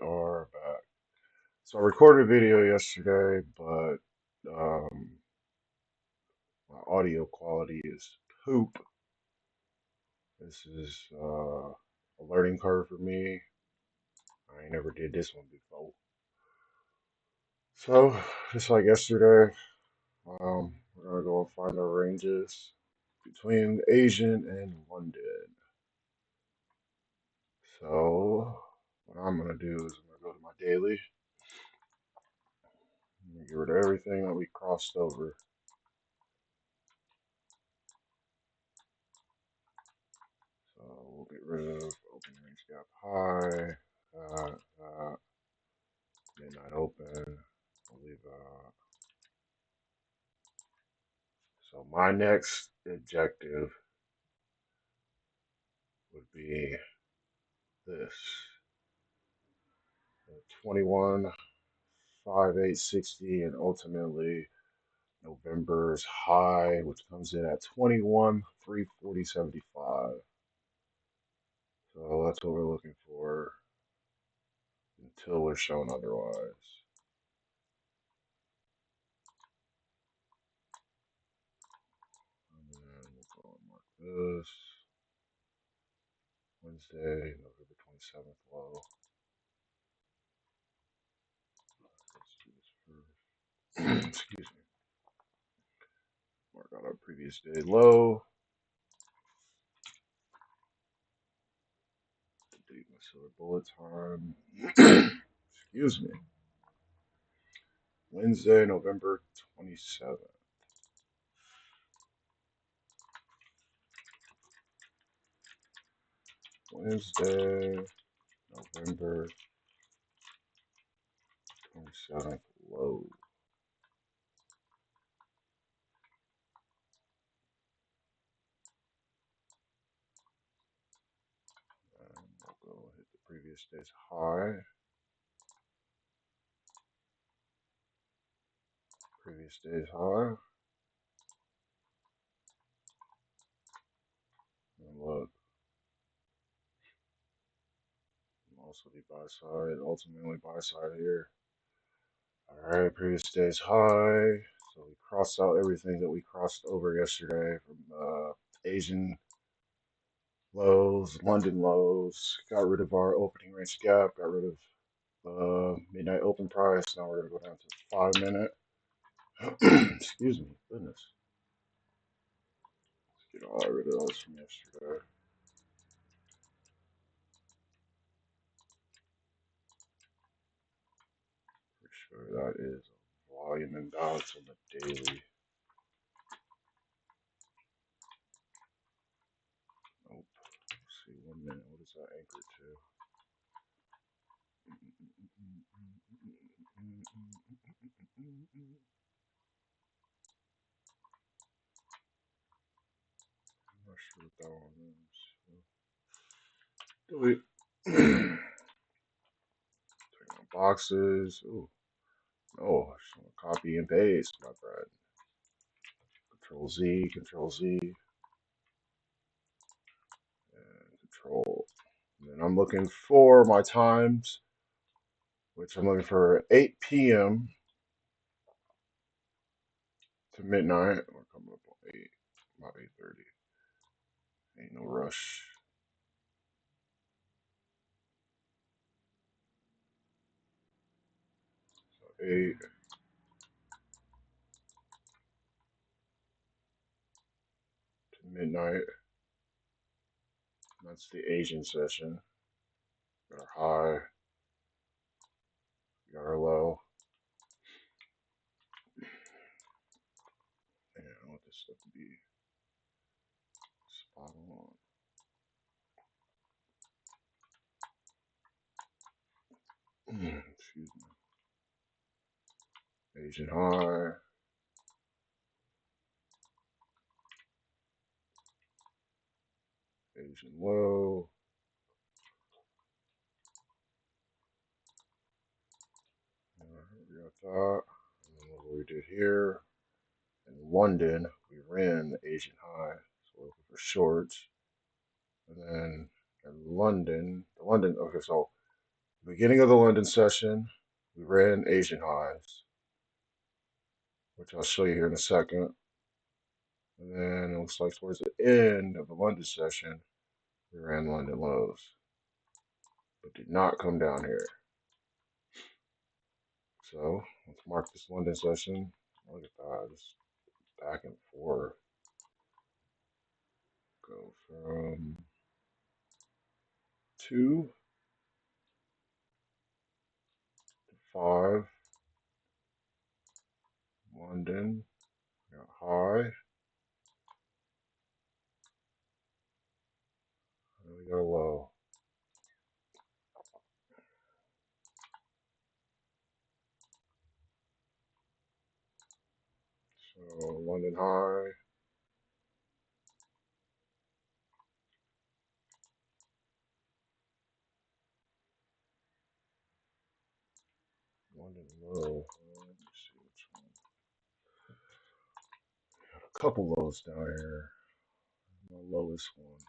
are back. So I recorded a video yesterday, but um, my audio quality is poop. This is a learning curve for me. I ain't never did this one before. So just like yesterday, we're gonna go and find our ranges between Asian and London. So what I'm gonna do is I'm gonna go to my daily. I'm gonna get rid of everything that we crossed over. So we'll get rid of open range gap high, uh, midnight open. We'll leave so my next objective would be this 21, 5860, and ultimately November's high, which comes in at 21, 340.75. So that's what we're looking for until we're shown otherwise. And then we'll go and mark this. Wednesday, November 27th low. Let's do this first. Excuse me. Mark out our previous day low. Delete my silver bullet time. Excuse me. Wednesday, November 27th. Wednesday, November 27th low. And we'll go hit the previous day's high. Previous day's high. And look, also the buy side, ultimately buy side here. Alright, previous day's high. So we crossed out everything that we crossed over yesterday from Asian lows, London lows. Got rid of our opening range gap, got rid of midnight open price. Now we're going to go down to 5 minute. Excuse me, goodness. Let's get all rid of those from yesterday. For sure that is volume imbalance on the daily. Nope. Let's see, 1 minute. What is that anchor to? I'm not sure what that one is. Delete. Take my boxes. Ooh. Oh, I just want to copy and paste. My bad. Control Z, Control Z, and Control. And then I'm looking for my times, which I'm looking for 8 p.m. to midnight. We're coming up on 8, about 8:30. Ain't no rush. So 8 to midnight. That's the Asian session. Got our high, got our low. And I want this stuff to be spot on. Excuse me. Asian high. Asian low. We got that. And then what we did here in London, we ran the Asian high. So we're looking for shorts. And then in London, okay, so Beginning of the London session, we ran Asian highs, which I'll show you here in a second. And then it looks like towards the end of the London session, we ran London lows, but did not come down here. So let's mark this London session. Look at that, just back and forth. Go from 2 to 5. London, got high, and we got a low. So London high, London low. Let me see which one. Got a couple lows down here. The lowest one.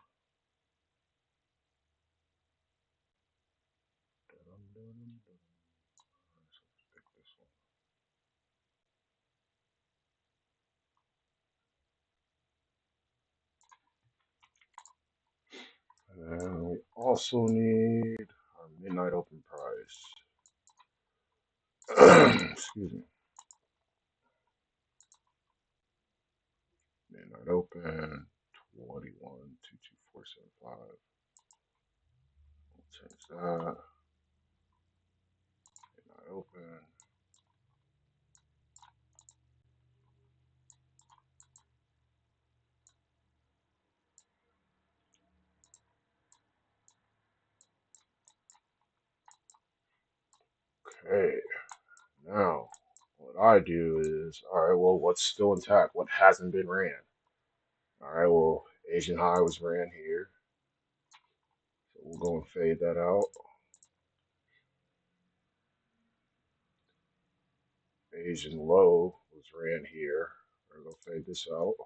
Let's pick this one. And then we also need our midnight open price. Excuse me. Midnight open 21,22475. We'll change that. Midnight open. Okay. Now, what I do is, all right, well, what's still intact? What hasn't been ran? All right, well, Asian high was ran here. So we'll go and fade that out. Asian low was ran here. We're going to fade this out.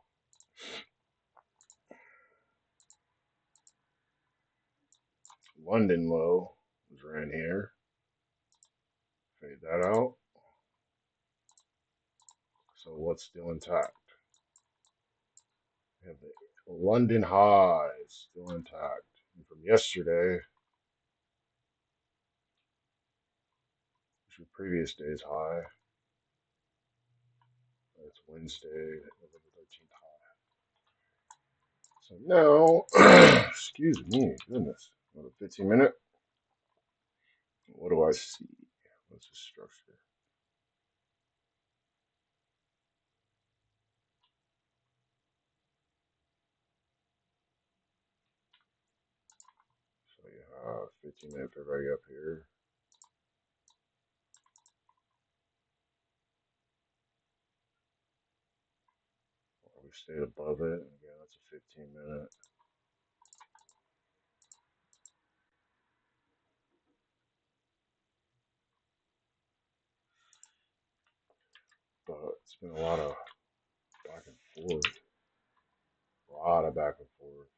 London low was ran here. Fade that out. So what's still intact? We have the London highs still intact. And from yesterday, which was previous day's high, that's Wednesday, November 13th high. So now, excuse me, goodness, another 15 minute. What do I see? What's the structure? So you have 15-minute fair value up here. We stayed above it. Again, that's a 15-minute. But it's been a lot of back and forth. A lot of back and forth.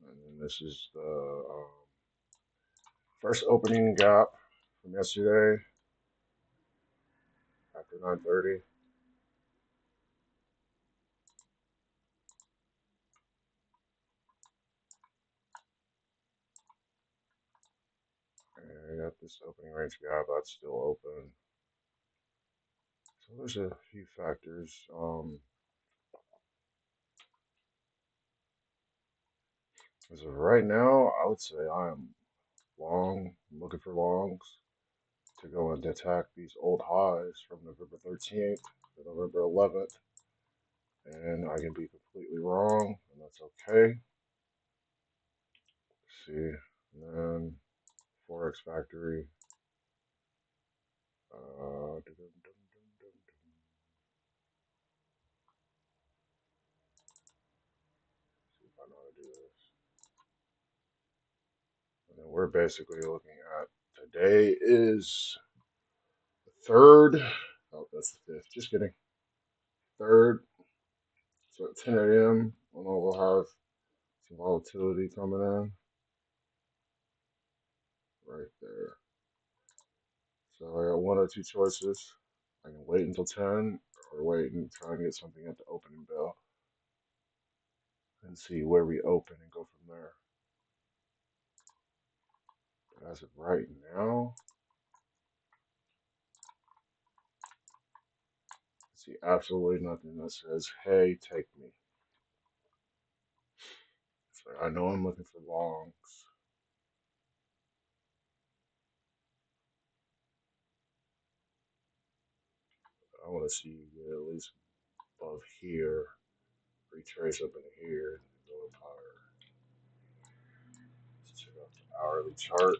And then this is the first opening gap from yesterday after 9:30. And I got this opening range gap that's still open. So there's a few factors. As of right now, I would say I am long, I'm looking for longs to go and attack these old highs from November 13th to November 11th. And I can be completely wrong, and that's okay. Let's see, and then Forex Factory. See if I know how to do this. And then we're basically looking at today is the third. Oh, that's the fifth. Just kidding. Third. So at 10 a.m. I know we'll have some volatility coming in right there. So I got one or two choices. I can wait until 10 or wait and try and get something at the opening bell and see where we open and go from there. But as of right now, I see absolutely nothing that says, hey, take me. So I know I'm looking for longs. I want to see you get at least above here, retrace up into here, and then go up higher. Let's check out the hourly chart.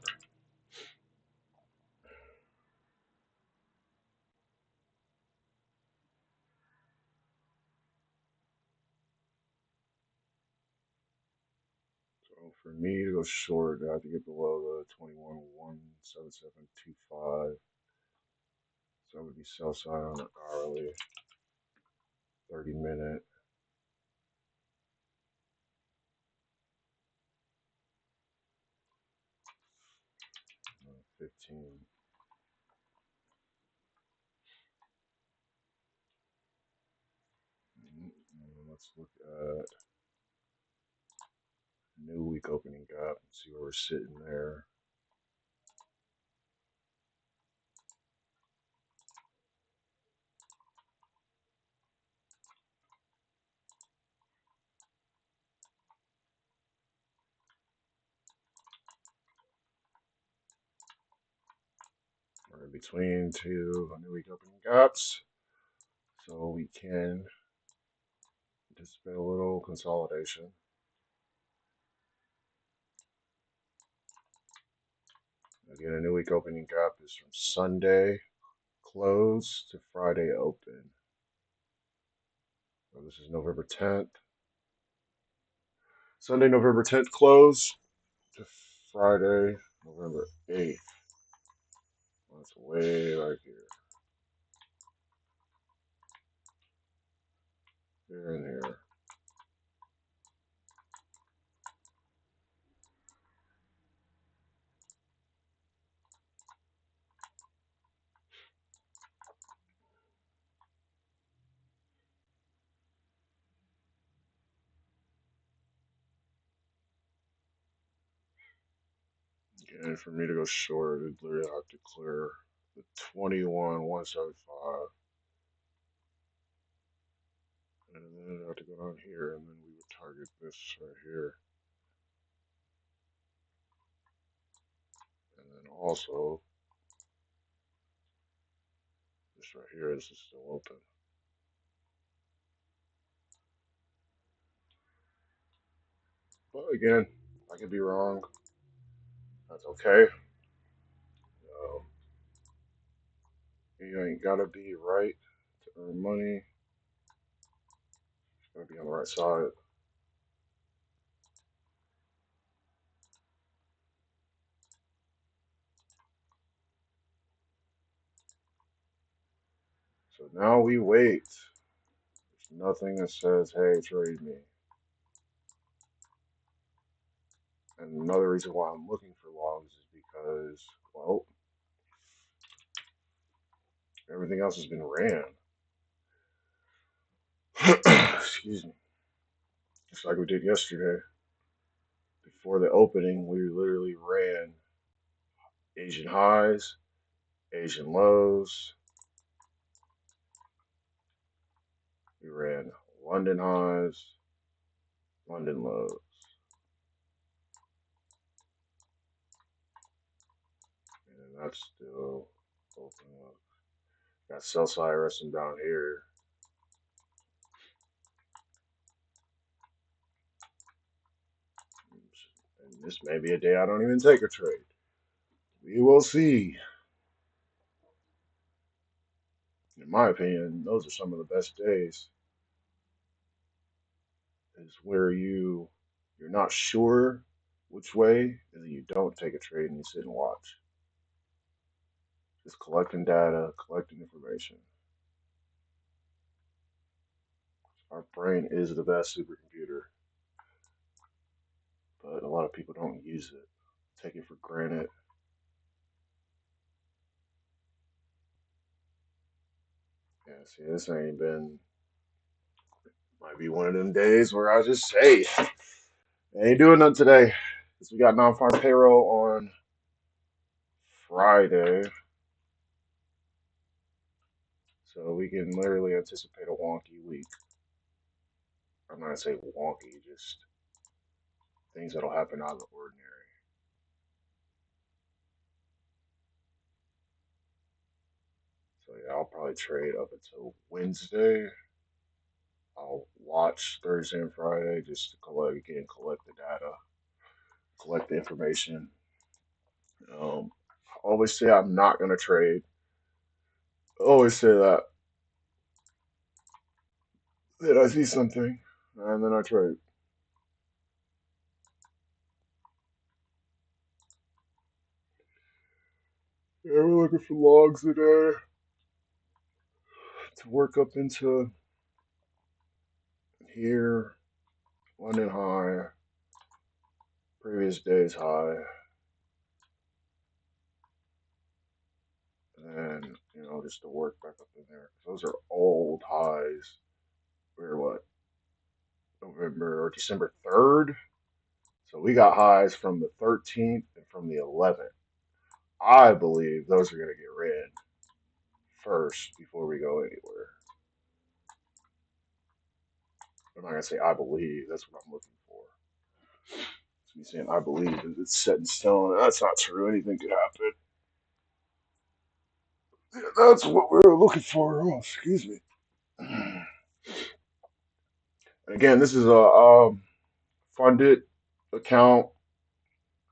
So for me to go short, I have to get below the 21,17725. So that would be sell side on the hourly, 30-minute, 15. Let's look at new week opening gap and see where we're sitting there. We're in between two new week opening gaps, so we can anticipate a little consolidation. Again, a new week opening gap is from Sunday close to Friday open. So this is November 10th. Sunday, November 10th close to Friday, November 8th. That's way right here. Here and here. And for me to go short, I'd literally have to clear the 21,175. And then I'd have to go down here, and then we would target this right here. And then also, this right here, this is still open. But again, I could be wrong. That's okay. Um, you ain't gotta be right to earn money. You gotta be on the right side. So now we wait. There's nothing that says, hey, trade me. And another reason why I'm looking for longs is because, well, everything else has been ran. Excuse me. Just like we did yesterday. Before the opening, we literally ran Asian highs, Asian lows. We ran London highs, London lows. And that's still open up. Got sell side resting down here. And this may be a day I don't even take a trade. We will see. In my opinion, those are some of the best days. Is where you're not sure which way, and then you don't take a trade and you sit and watch. Just collecting data, collecting information. Our brain is the best supercomputer, but a lot of people don't use it, take it for granted. Yeah, see, this ain't been, might be one of them days where I just say, ain't doing nothing today. Because we got non farm payroll on Friday, so we can literally anticipate a wonky week. I'm not gonna say wonky, just things that'll happen out of the ordinary. So yeah, I'll probably trade up until Wednesday. I'll watch Thursday and Friday just to collect the data, collect the information. I always say I'm not gonna trade. I always say that. Then I see something, and then I trade. Yeah, we're looking for logs today to work up into here. London high, previous day's high, and just to work back up in there. Those are old highs. We're what, November or December 3rd? So we got highs from the 13th and from the 11th. I believe those are going to get rid first before we go anywhere. I'm not going to say I believe. That's what I'm looking for. So me saying I believe it's set in stone. That's not true. Anything could happen. Yeah, that's what we're looking for. Oh, excuse me. And again, this is a funded account.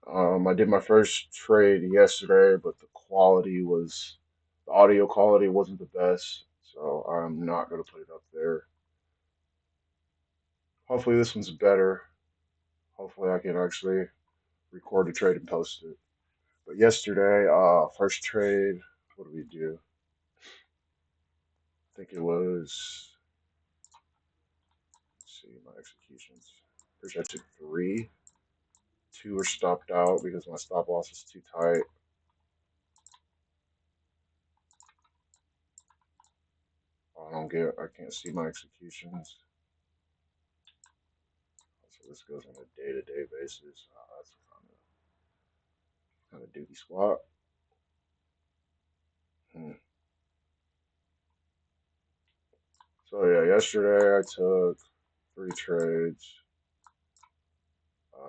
I did my first trade yesterday, but the audio quality wasn't the best, so I'm not going to put it up there. Hopefully, this one's better. Hopefully, I can actually record the trade and post it. But yesterday, first trade, what did we do? I think it was, let's see, my executions. First, I took three. Two were stopped out because my stop loss is too tight. I can't see my executions. So this goes on a day-to-day basis. That's kind of dookie squat. Hmm. So yeah, yesterday I took three trades.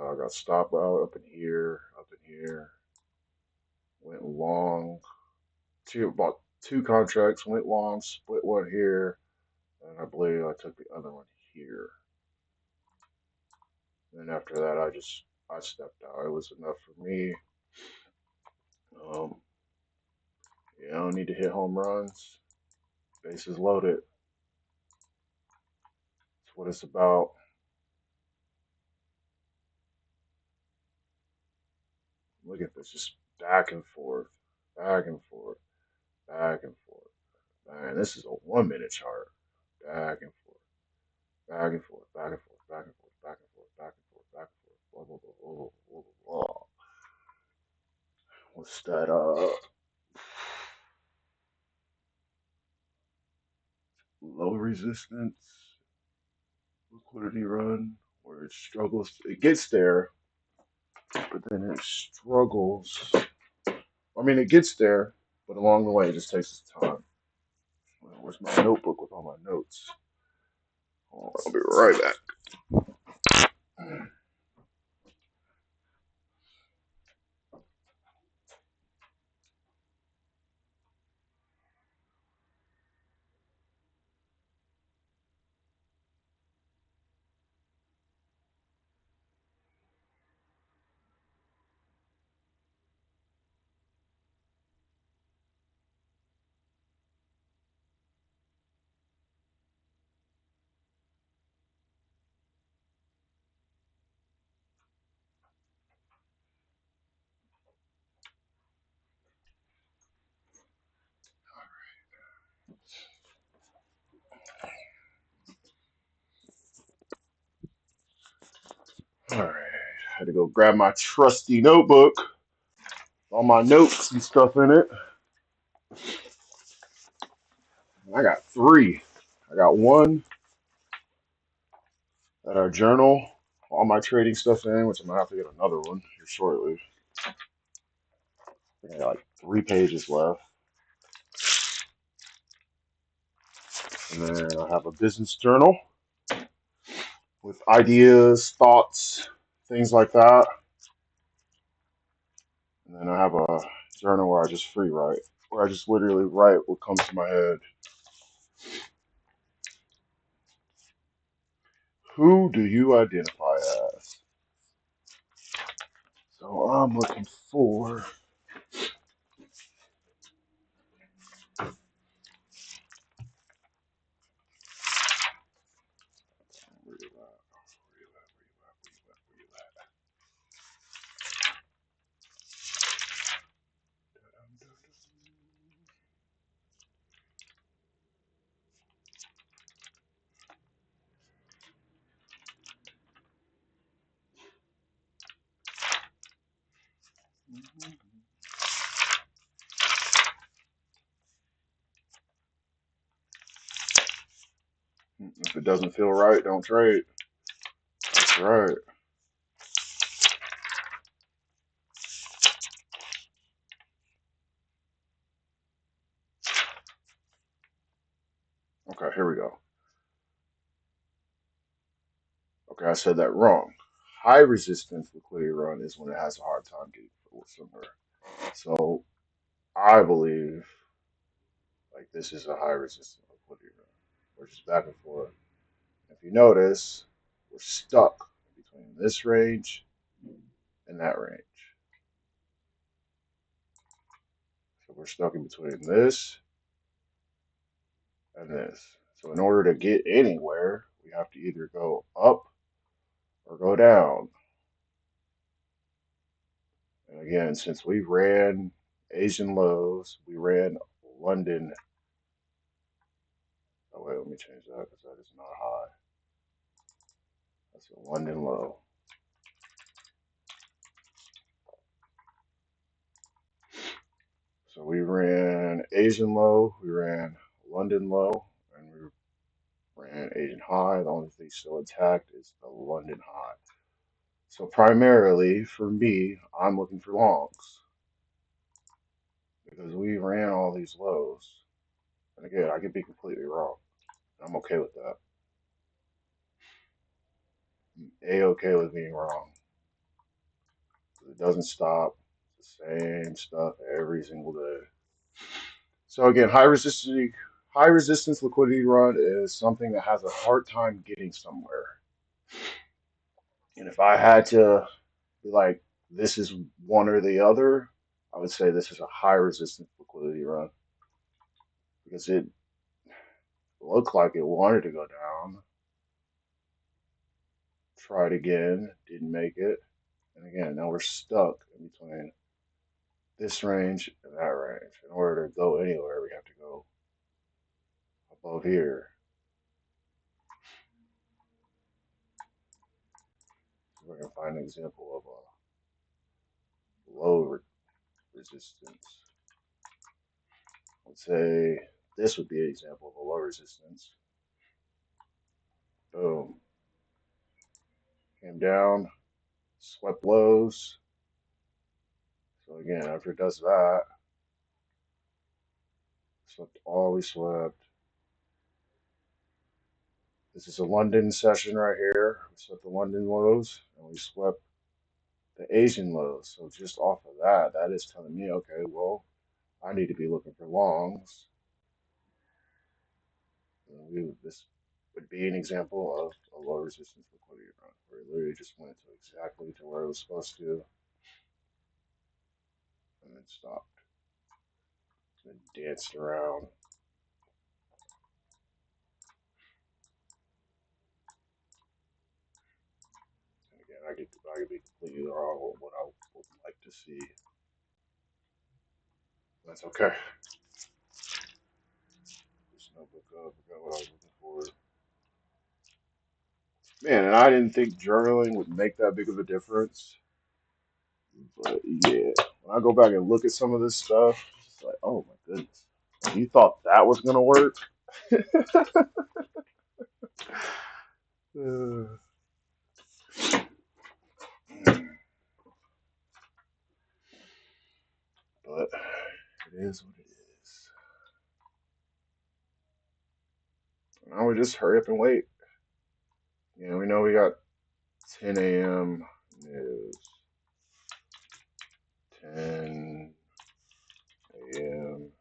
I got stopped out up in here. Went long. Bought two contracts. Went long. Split one here, and I believe I took the other one here. Then after that, I stepped out. It was enough for me. Um, I don't need to hit home runs. Bases loaded. That's what it's about. Look at this, just back and forth, back and forth, back and forth. Man, this is a 1 minute chart. Back and forth, back and forth, back and forth, back and forth, back and forth, back and forth, back and forth, blah blah blah blah blah blah blah. What's that? Low resistance liquidity run where it struggles. It gets there, but then it struggles. I mean, it gets there, but along the way, it just takes its time. Where's my notebook with all my notes? Oh, I'll be right back. Had to go grab my trusty notebook, all my notes and stuff in it. I got three. I got one that I journal all my trading stuff in, which I'm gonna have to get another one here shortly. I got like 3 pages left. And then I have a business journal with ideas, thoughts, things like that. And then I have a journal where I just free write, where I just literally write what comes to my head. Who do you identify as? So I'm looking for. Where you at? Where you at? Where you at? Where you at? If it doesn't feel right, don't trade. That's right. Okay, here we go. Okay, I said that wrong. High resistance liquidity run is when it has a hard time getting somewhere. So I believe like this is a high resistance liquidity run. We're just back and forth. If you notice, we're stuck between this range and that range. So we're stuck in between this and this. So in order to get anywhere, we have to either go up or go down. And again, since we ran Asian lows, we ran London. Oh wait, let me change that because that is not high. That's a London low. So we ran Asian low, we ran London low, and we ran Asian high. The only thing still intact is the London high. So primarily for me, I'm looking for longs because we ran all these lows. And again, I could be completely wrong. I'm okay with that. I'm A-okay with being wrong. It doesn't stop. It's the same stuff every single day. So again, high resistance liquidity run is something that has a hard time getting somewhere. And if I had to be like, this is one or the other, I would say this is a high resistance liquidity run because it looked like it wanted to go down. Tried again, didn't make it. And again, now we're stuck in between this range and that range. In order to go anywhere, we have to go above here. So we're going to find an example of a low resistance. Let's say this would be an example of a low resistance. Boom. Came down, swept lows. So again, after it does that, swept all we swept. This is a London session right here. We swept the London lows and we swept the Asian lows. So just off of that, that is telling me, okay, well, I need to be looking for longs. This would be an example of a low resistance liquidity run, where it literally just went to exactly to where it was supposed to and then stopped and danced around. And again, I could be completely wrong with what I would like to see. That's okay. This notebook up, forgot what I was looking for. Man, and I didn't think journaling would make that big of a difference. But yeah, when I go back and look at some of this stuff, it's like, oh my goodness. You thought that was gonna work? Uh, but it is what it is. Now we just hurry up and wait. We know we got 10 a.m. news, 10 a.m.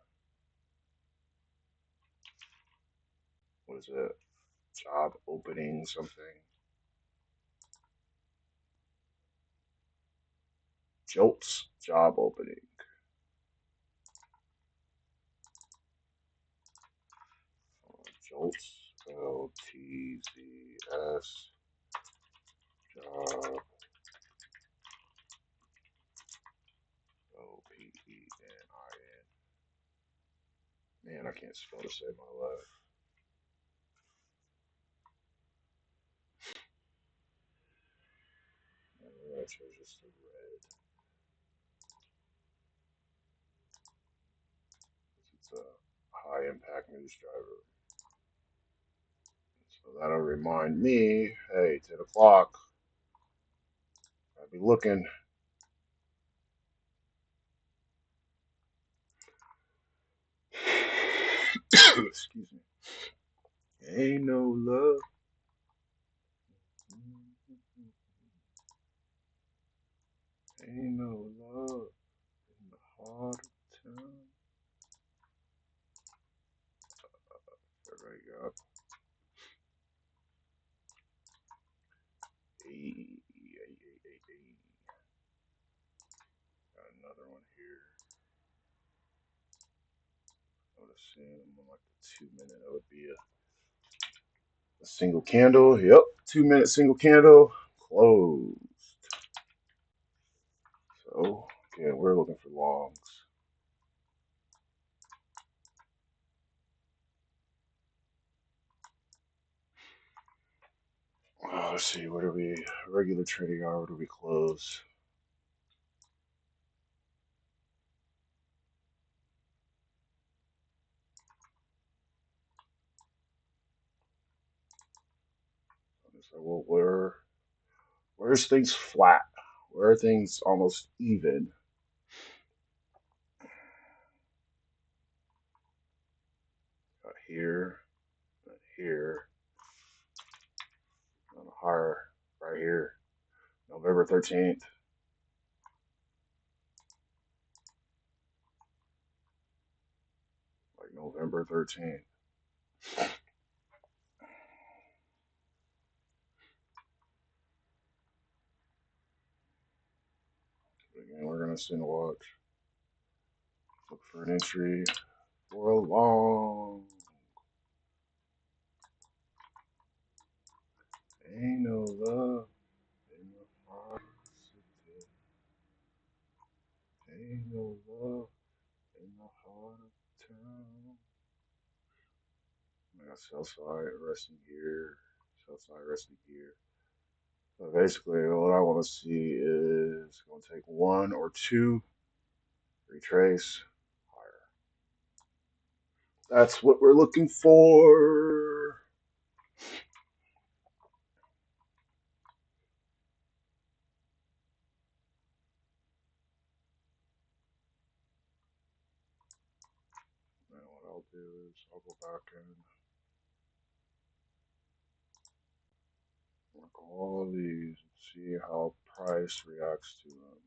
What is it? Job opening something. Jolts job opening. Jolts, LTZS, job, OPENIN. Man, I can't spell to save my life. I chose just the red. It's a high impact news driver. So that'll remind me, hey, 10 o'clock, I'll be looking. Excuse me. Ain't no love. Ain't no love in the heart of town. There we go. Hey. Got another one here. I would assume like the 2 minute, that would be a single candle. Yep, 2 minute single candle. Closed. So, again, we're looking for longs. Let's see, what are we, regular trading hour, what do we close? So, well, where's things flat? Where are things almost even? Here, here, on higher, right here, November 13th. Like November 13th. Again, we're gonna send a watch. Look for an entry for a long. Ain't no love in the heart of the city. Ain't no love in the heart of town. I got sell side resting gear, sell side resting gear. So basically, what I want to see is going to take one or two, retrace higher. That's what we're looking for. Now what I'll do is I'll go back and work all these and see how price reacts to them.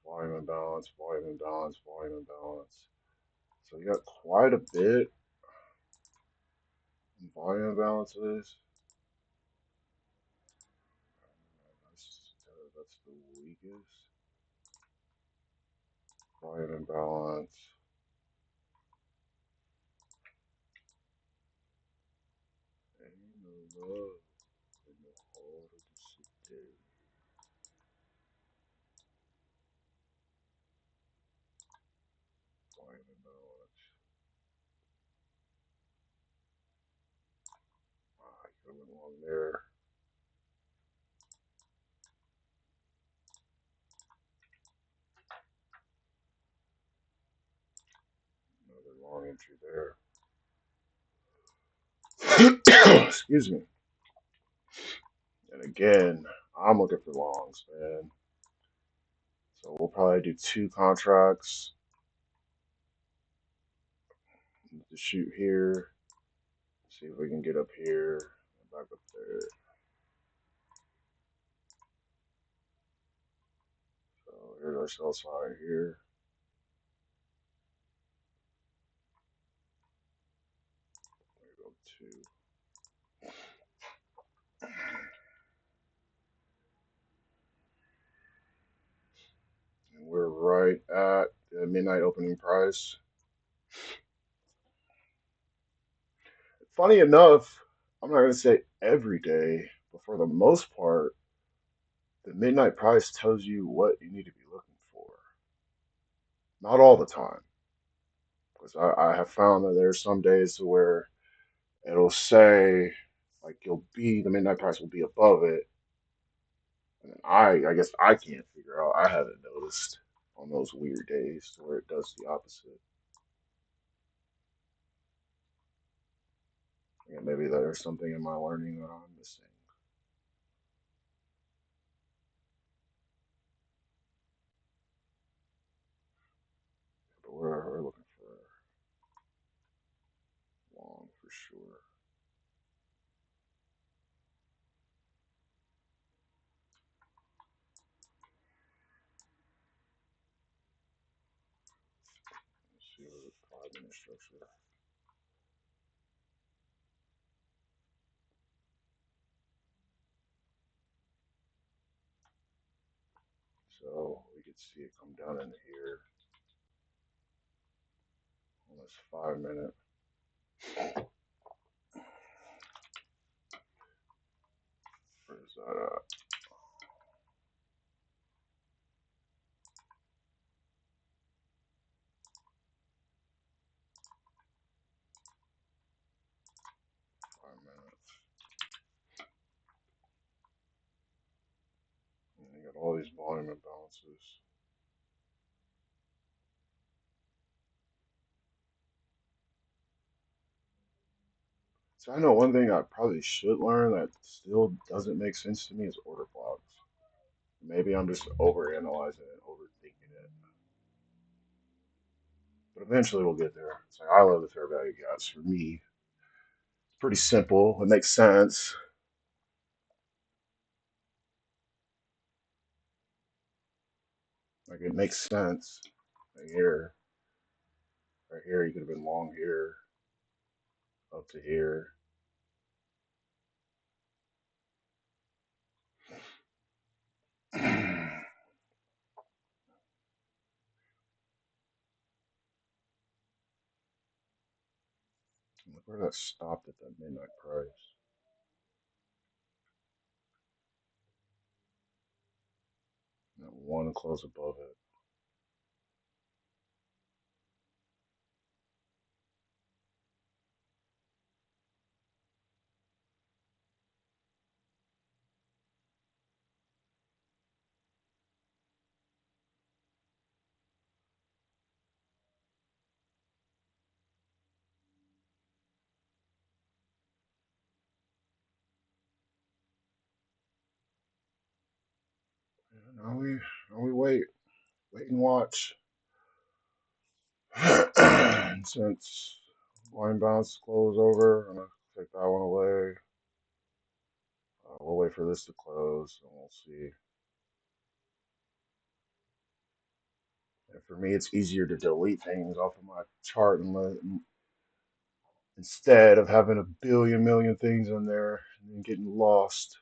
Volume imbalance, volume imbalance, volume imbalance. So you got quite a bit in volume imbalances. That's the weakest. Volume imbalance. Ain't no love in the heart of the city. along there. Another long entry there. Excuse me. And again, I'm looking for longs, man. So we'll probably do two contracts to shoot here. See if we can get up here and back up there. So here's our sell side here. There we go, two. And we're right at the midnight opening price. Funny enough, I'm not going to say every day, but for the most part, the midnight price tells you what you need to be looking for. Not all the time, because I have found that there's some days where it'll say like the midnight price will be above it, and then I guess I can't figure out. I haven't noticed on those weird days to where it does the opposite. Yeah, maybe there's something in my learning that I'm missing. But we're looking for long for sure. Let's see what the 5 minute structure. So we could see it come down in here on this 5 minute. Where's that at? 5 minutes. And you got all these volume imbalances. So I know one thing I probably should learn that still doesn't make sense to me is order blocks. Maybe I'm just overanalyzing it, overthinking it. But eventually we'll get there. It's like I love the fair value gaps. For me, it's pretty simple. It makes sense. Like it makes sense. Right here, right here, you could have been long here, up to here. Look where that stopped at that midnight price. That one close above it. Yeah, now we wait and watch. Since line bounce close over, I'm gonna take that one away. We'll wait for this to close and we'll see. And for me, it's easier to delete things off of my chart instead of having a billion million things in there and then getting lost.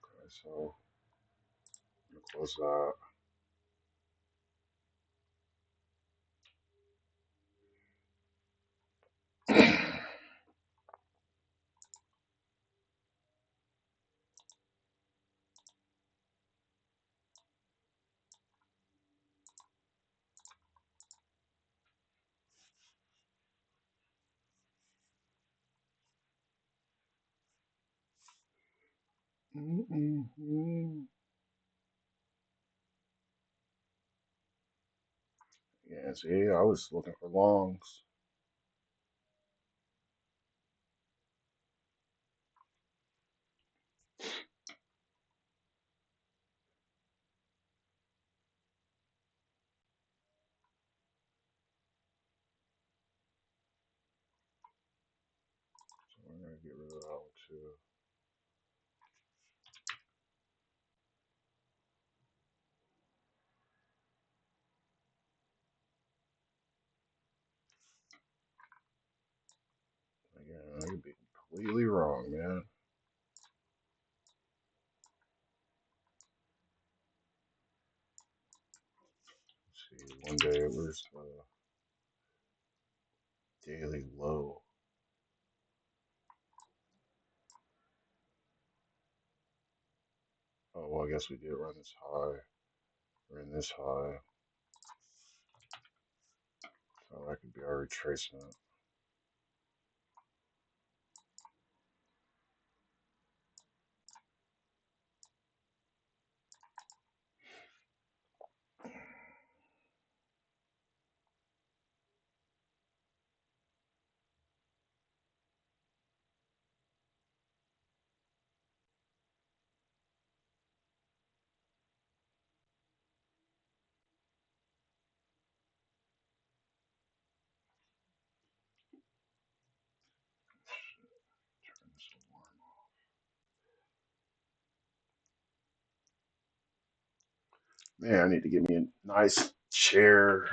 Okay, so I'm gonna close that. Mm-mm-mm. Yeah, see, I was looking for longs. So I'm gonna get rid of that one too. Again, I could be completely wrong, man. Let's see, one day it was daily low. Oh, well, I guess we did run this high. We're in this high. So that could be our retracement. Turn this alarm off. Man, I need to get me a nice chair.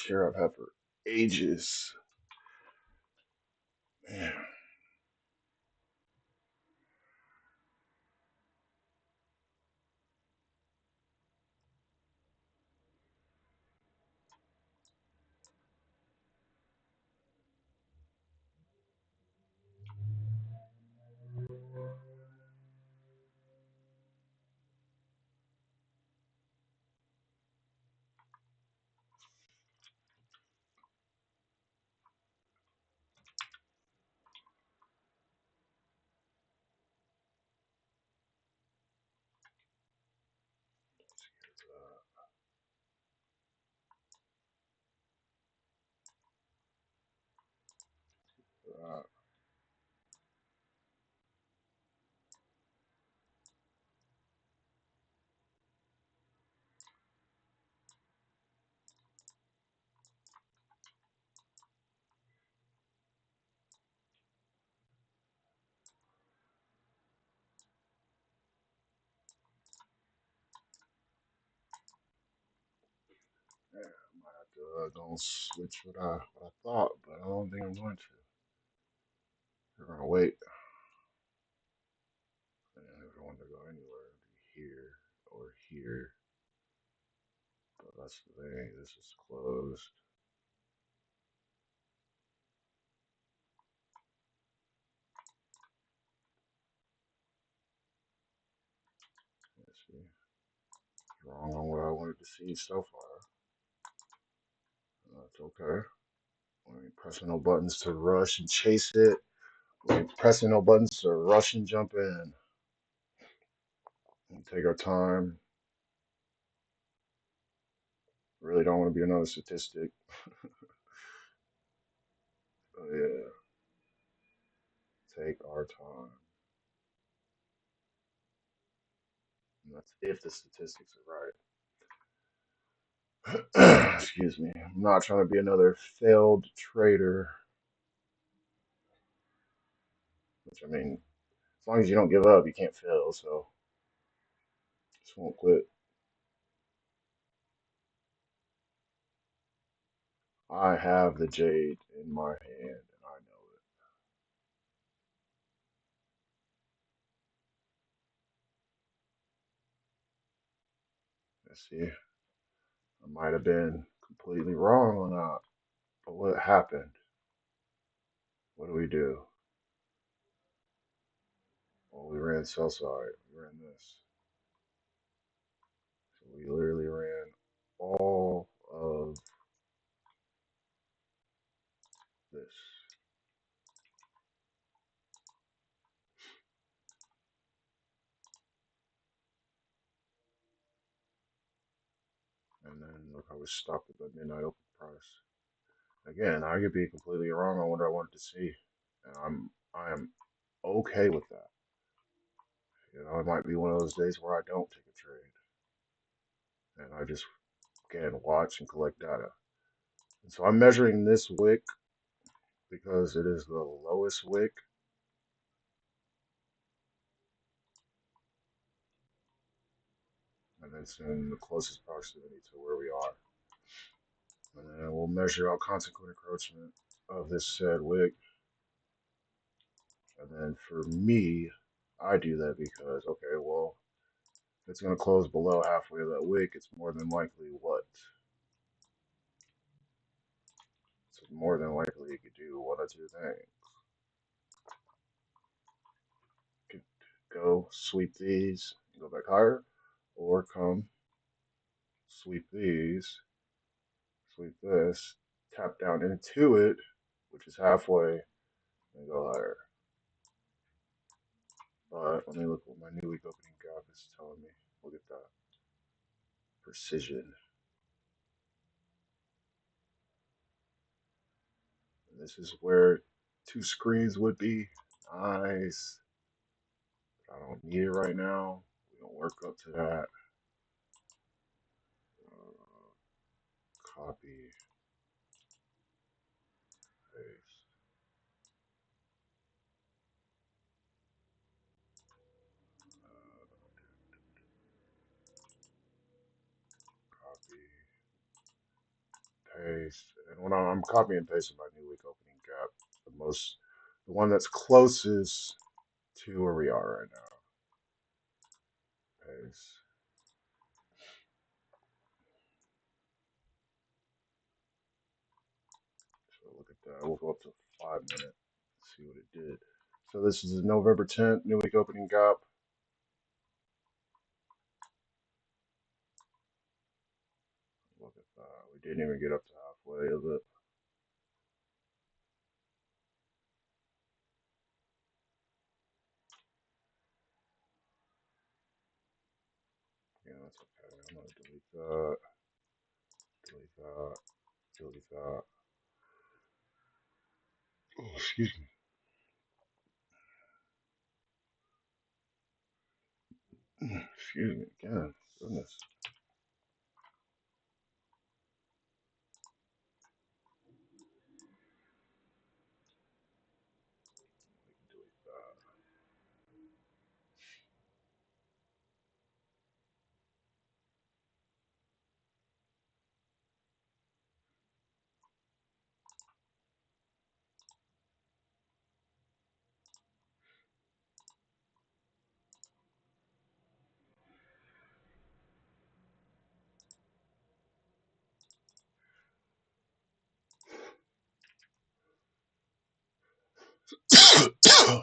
Chair I've had for ages. Man, uh, yeah, I might have to don't switch what I thought, but I don't think I'm going to. We're gonna wait. And if I want to go anywhere, it'd be here or here. But that's the thing. This is closed. Let's see. Wrong on what I wanted to see so far. That's okay. We ain't pressing no buttons to rush and chase it. We ain't pressing no buttons to rush and jump in. And take our time. Really don't want to be another statistic. But yeah, take our time. And that's if the statistics are right. Excuse me. I'm not trying to be another failed trader. Which I mean, as long as you don't give up, you can't fail. So just won't quit. I have the jade in my hand, and I know it. Let's see. I might have been completely wrong on that. But what happened? What do we do? Well, we ran sell side. We ran this. So we literally ran all of this. then look how we stopped at the midnight open price. Again, I could be completely wrong on what I wanted to see, and I am okay with that. You know, it might be one of those days where I don't take a trade, and I just again watch and collect data. And so I'm measuring this wick because it is the lowest wick, and it's in the closest proximity to where we are. And then we'll measure out consequent encroachment of this said wick. And then for me, I do that because, okay, well, if it's going to close below halfway of that wick, it's more than likely what? It's more than likely you could do one of two things. You could go sweep these and go back higher, or come sweep these, sweep this, tap down into it, which is halfway, and go higher. But let me look what my new week opening gap is telling me. Look at that. Precision. And this is where two screens would be. Nice. I don't need it right now. We don't work up to that. Copy, paste, copy, paste. And when I'm copying and pasting my new week opening gap, the one that's closest to where we are right now. Paste. So look at that. We'll go up to 5 minutes. See what it did. So this is November 10th, new week opening gap. Look at that. We didn't even get up to halfway of it. Yeah, that's okay. I'm gonna delete that. Delete that. Delete that. Oh, excuse me. Excuse me again. Goodness. Delete that.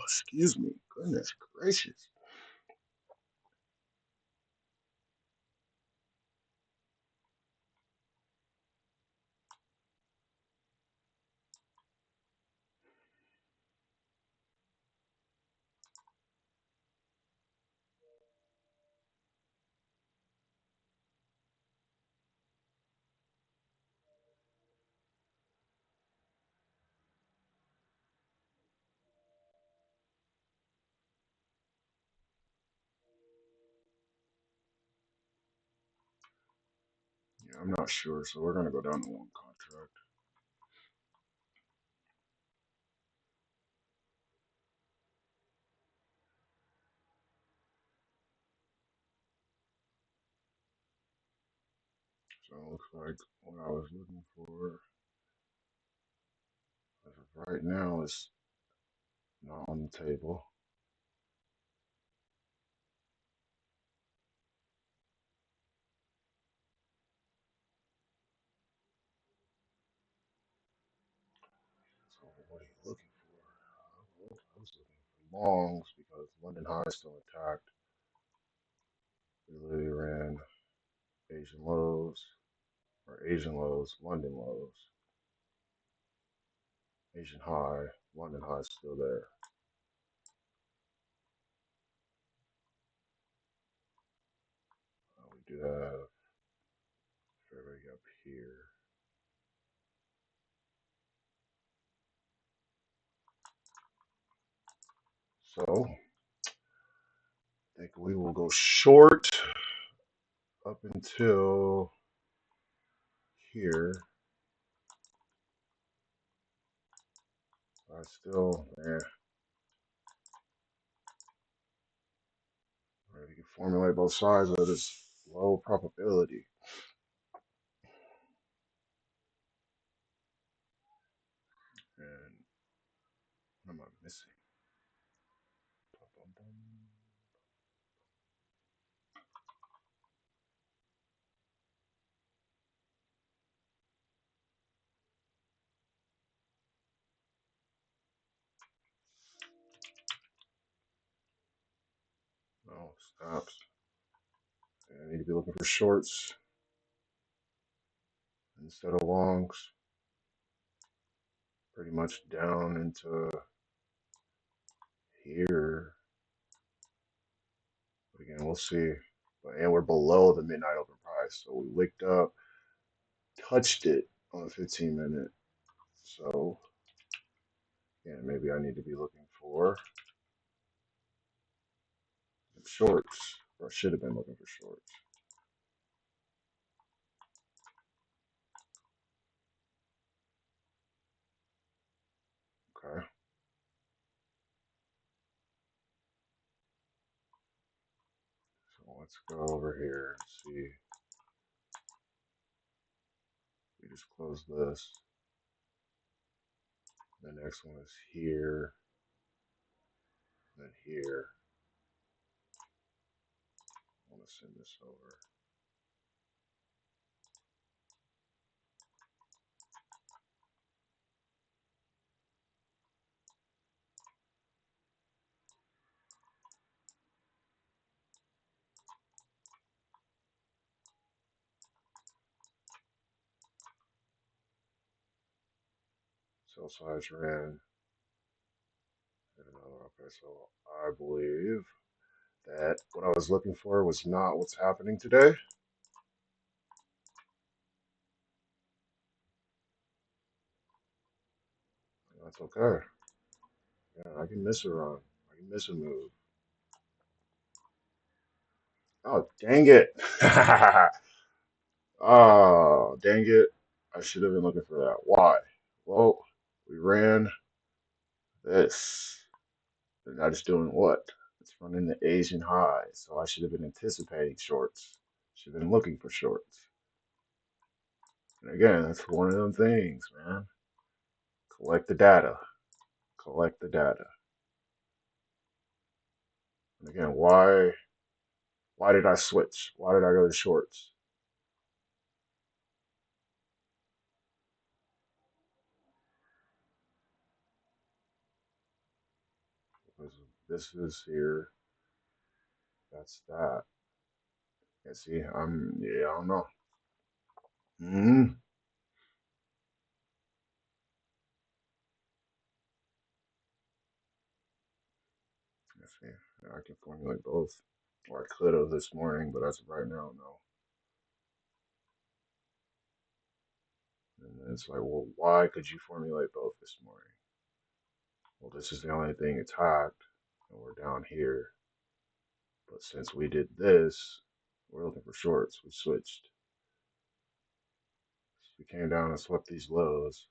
Excuse me. Goodness gracious. Yeah, I'm not sure, so we're gonna go down to one contract. So it looks like what I was looking for as of right now is not on the table. So what are you looking for? I was looking for longs because London High is still intact. We literally ran Asian lows or Asian lows, London lows, Asian high, London high is still there. We do have everybody up here. So I think we will go short up until here. I still, you can formulate both sides, but it's low probability. And what am I missing? Oh, stops. And I need to be looking for shorts instead of longs. Pretty much down into here. But again, we'll see. And we're below the midnight open price. So we wicked up, touched it on the 15 minute. So, yeah, maybe I need to be looking for shorts. Or I should have been looking for shorts. Okay. So let's go over here and see. We just close this. The next one is here. Then here. I want to send this over. Sell size ran. And another. Okay, so I believe that what I was looking for was not what's happening today. That's okay. Yeah, I can miss a run. I can miss a move. Oh, dang it. Oh, dang it. I should have been looking for that. Why? Well, we ran this. They're not just doing what? It's running the Asian high. So I should have been anticipating shorts. Should have been looking for shorts. And again, that's one of them things, man. Collect the data. Collect the data. And again, why did I switch? Why did I go to shorts? Because this is here. That's that. Yeah, see, yeah, I don't know. Hmm. Yeah, see, yeah, I can formulate both. Or I could have this morning, but as of right now, no. And then it's like, well, why could you formulate both this morning? Well, this is the only thing attacked, and we're down here. But since we did this, we're looking for shorts. We switched. So we came down and swept these lows.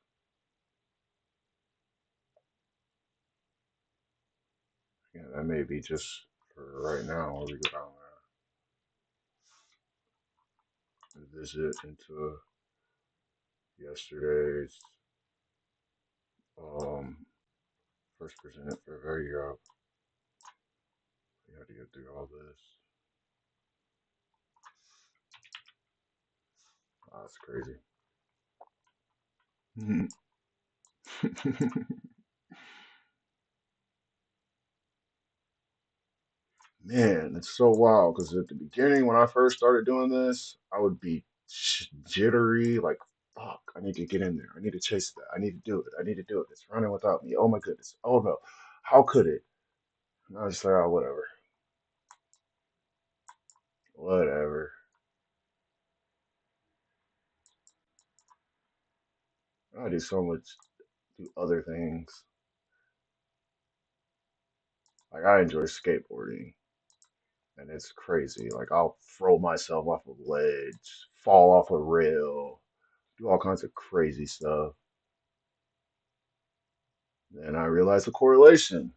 Yeah, that may be just for right now where we go down there and visit into yesterday's um first presented for very up. We had to get through all this. Oh, that's crazy. Man, it's so wild because at the beginning, when I first started doing this, I would be jittery, like, fuck, I need to get in there. I need to chase that. I need to do it. I need to do it. It's running without me. Oh my goodness. Oh no. How could it? And I was just like, oh, whatever. Whatever. I do so much, do other things. Like I enjoy skateboarding, and it's crazy. Like I'll throw myself off a ledge, fall off a rail, do all kinds of crazy stuff. Then I realize the correlation.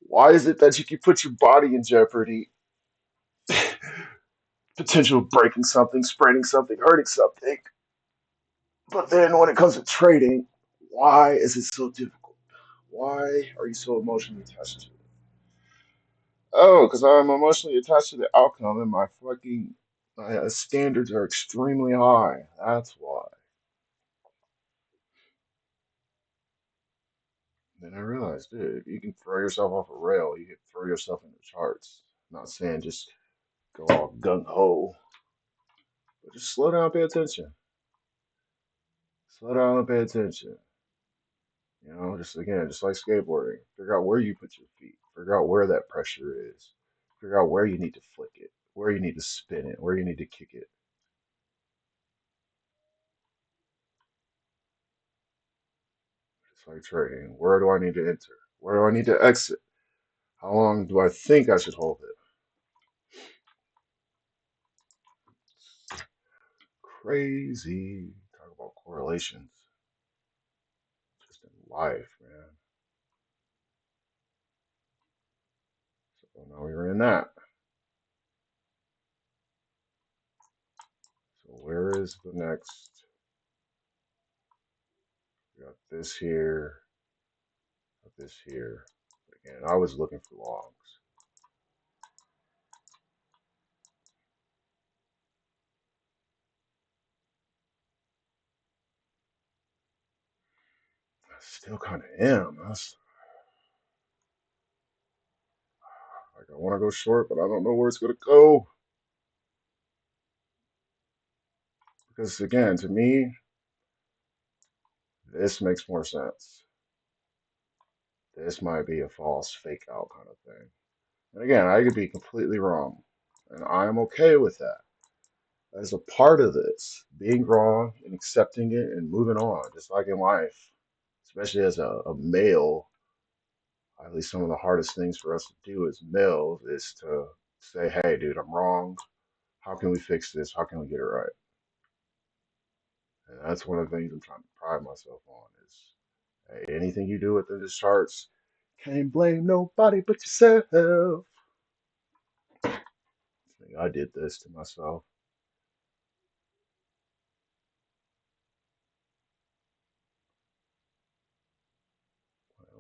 Why is it that you can put your body in jeopardy, potential of breaking something, spraining something, hurting something, but then when it comes to trading, why is it so difficult? Why are you so emotionally attached to it? Oh, because I'm emotionally attached to the outcome, and my standards are extremely high. That's why. Then I realized, dude, if you can throw yourself off a rail, you can throw yourself in the charts. I'm not saying just go all gung ho, but just slow down, pay attention. Slow down and pay attention. You know, just again, just like skateboarding, figure out where you put your feet, figure out where that pressure is, figure out where you need to flick it, where you need to spin it, where you need to kick it. Just like trading, where do I need to enter? Where do I need to exit? How long do I think I should hold it? Crazy. Talk about correlations. Just in life, man. So now we're in that. So where is the next? We got this here, got this here. Again, I was looking for logs. I still kind of am. That's like I want to go short, but I don't know where it's gonna go. Because again, to me, this makes more sense. This might be a false fake out kind of thing. And again, I could be completely wrong. And I'm okay with that. As a part of this, being wrong and accepting it and moving on, just like in life, especially as a male, at least some of the hardest things for us to do as males is to say, hey, dude, I'm wrong. How can we fix this? How can we get it right? And that's one of the things I'm trying to pride myself on is hey, anything you do within the charts, can't blame nobody but yourself. I did this to myself.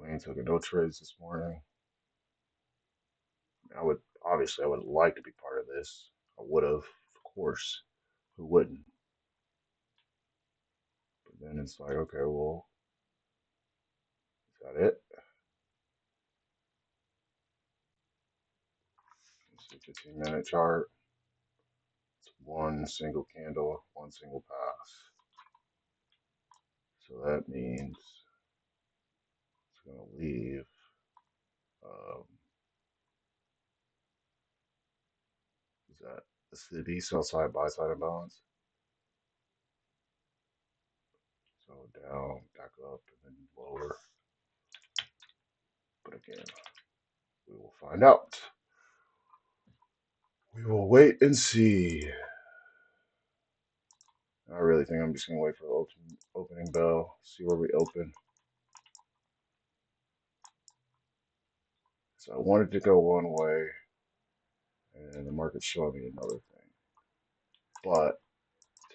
We ain't taking no trades this morning. I would like to be part of this. I would have, of course. Who wouldn't? But then it's like, okay, well, is that it? It's a 15-minute chart. It's one single candle, one single pass. So that means it's going to leave. Um, is that the city sell side, buy side imbalance? So down, back up, and then lower. But again, we will find out. We will wait and see. I really think I'm just gonna wait for the opening bell, see where we open. So I wanted to go one way, and the market's showing me another thing. But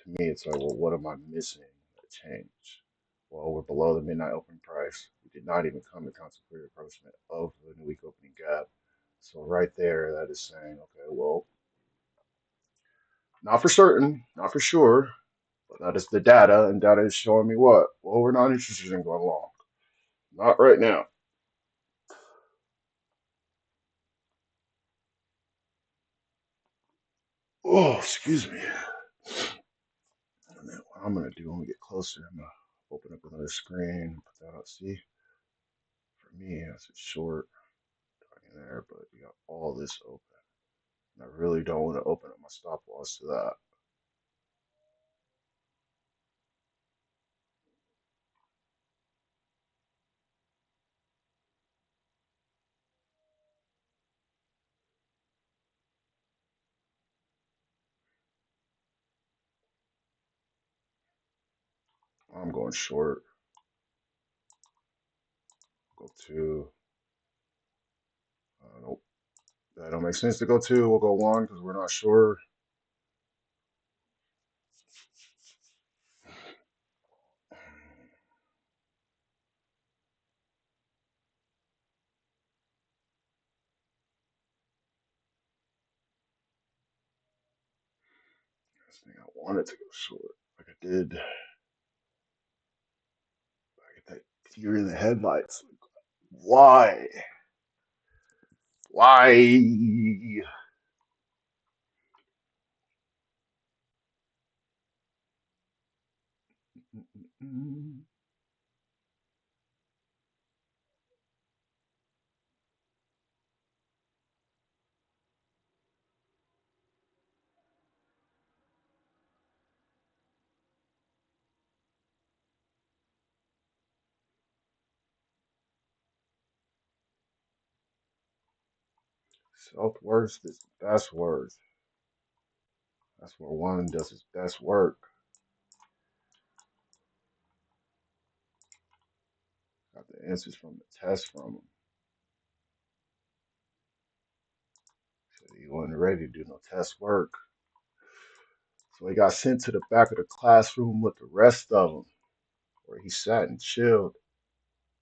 to me, it's like, well, what am I missing that change? Well, we're below the midnight open price. We did not even come to contemplate approachment of the new week opening gap. So right there, that is saying, okay, well, not for certain, not for sure, but that is the data, and data is showing me what? Well, we're not interested in going long. Not right now. Oh, excuse me. And then what I'm gonna do when we get closer, I'm gonna open up another screen, put that up. See, for me, it's a short in there, but you got all this open. And I really don't want to open up my stop loss to that. I'm going short. Go two. Nope. That don't make sense to go two. We'll go one because we're not sure. This thing I wanted to go short. Like I did. I get that deer in the headlights. Why? Why? Self worth is best worth. That's where one does his best work. Got the answers from the test from him. So he wasn't ready to do no test work. So he got sent to the back of the classroom with the rest of them, where he sat and chilled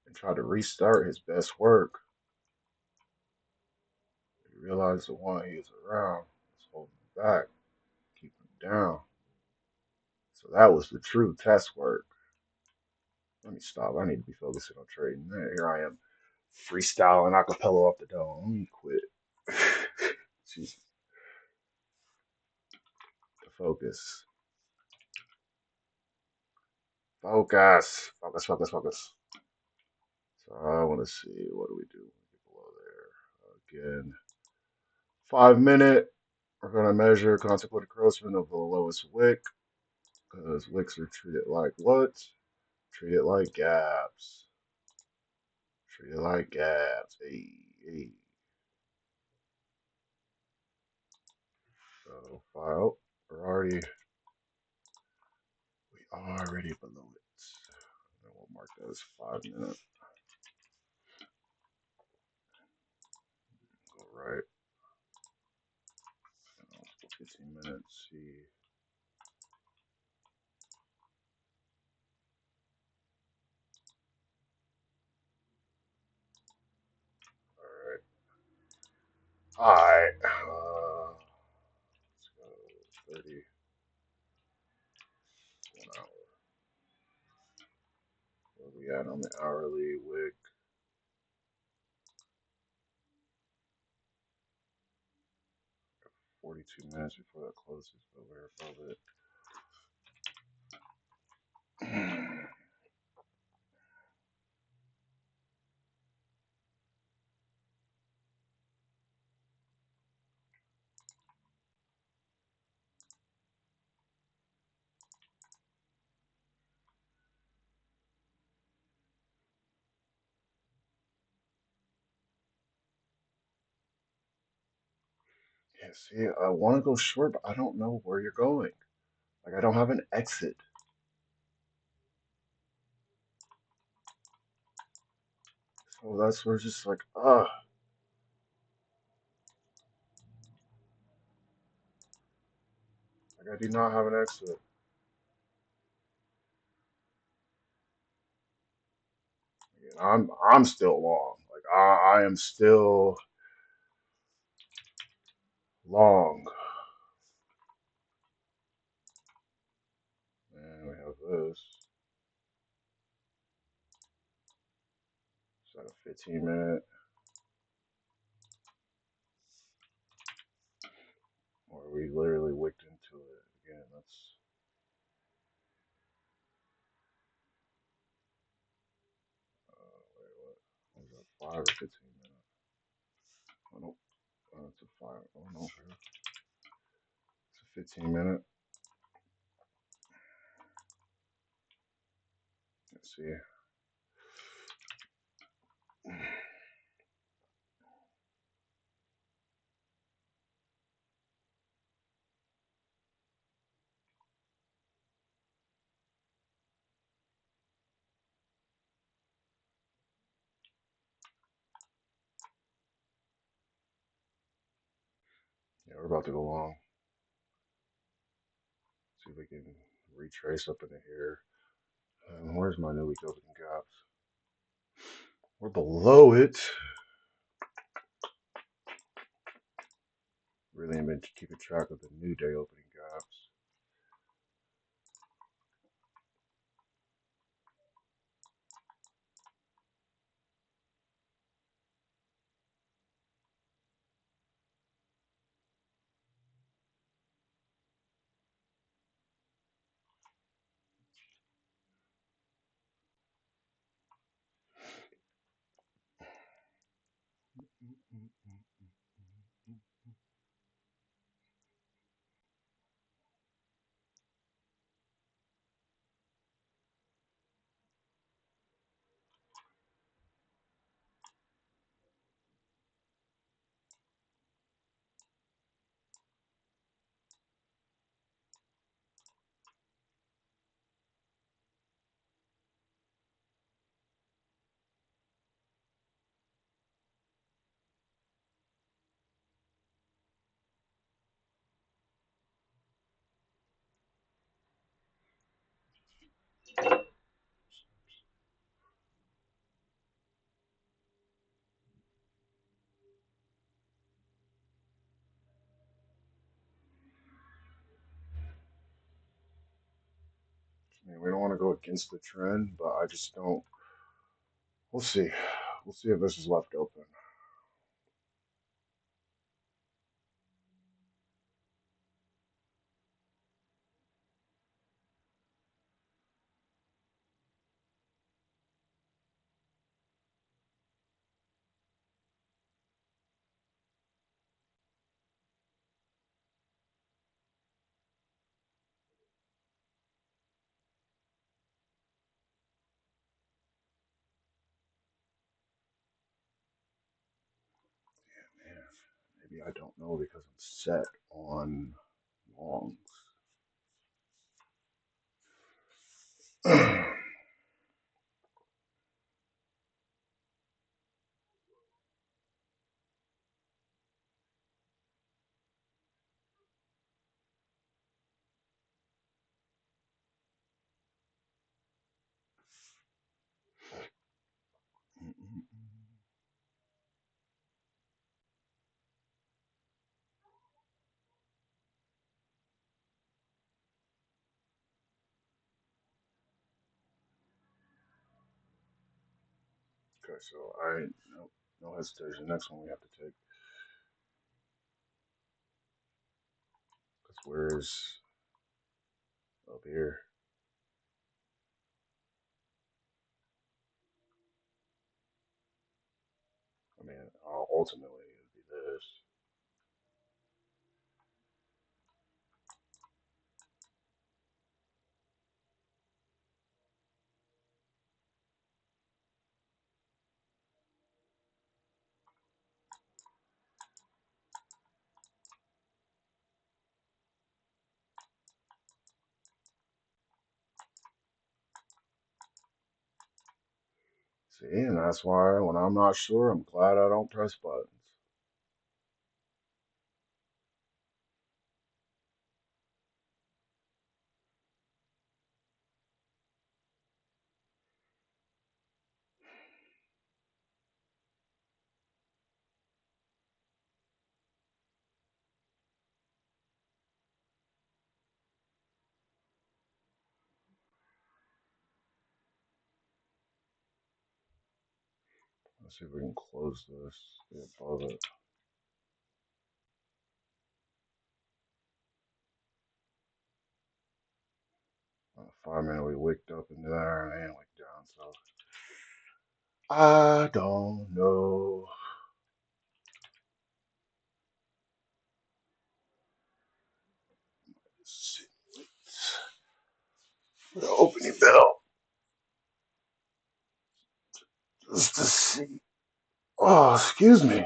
and tried to restart his best work. He realized the one he was around was holding him back, keeping him down. So that was the true test work. Let me stop. I need to be focusing on trading. Here I am, freestyling acapella off the dome. Let me quit. Jesus, focus. Focus. Focus, focus, focus. So I want to see, what do we do below there? Again, 5 minute. We're going to measure consequent encroachment of the lowest wick, because wicks are treated like what? Treated like gaps. Treated like gaps. Hey, hey. So file. We already below it. And we'll mark that as 5 minutes. Go right. 15 minutes. See. Alright. Let's go 30. 1 hour. Where we at on the hourly wick? 42 minutes before that closes, but we're above it. Yeah, see, I want to go short, but I don't know where you're going. Like, I don't have an exit. So that's where it's just like, like I do not have an exit. You know, I'm still long. Like I am still long. And we have this. Is that a 15 minute? Or we literally wicked into it again? That's wait, what? Was that 5 or 15 minutes? Oh no, it's a 5. Oh no, it's a 15 minute. Let's see. we're about to go long. See if we can retrace up into here. Where's my new week opening gaps? We're below it. Really ain't been keeping track of the new day opening gaps. I mean, we don't want to go against the trend, but I just don't. We'll see. We'll see if this is left open. Man, maybe I don't know because I'm set on longs. Okay, so I no hesitation. Next one we have to take. Because where is up here? I mean, ultimately it would be this. See, and that's why when I'm not sure, I'm glad I don't press buttons. Let's see if we can close this above it. 5 minute we wicked up into there and wicked down, so I don't know. Let's see. The opening bell just to see. Oh, excuse me.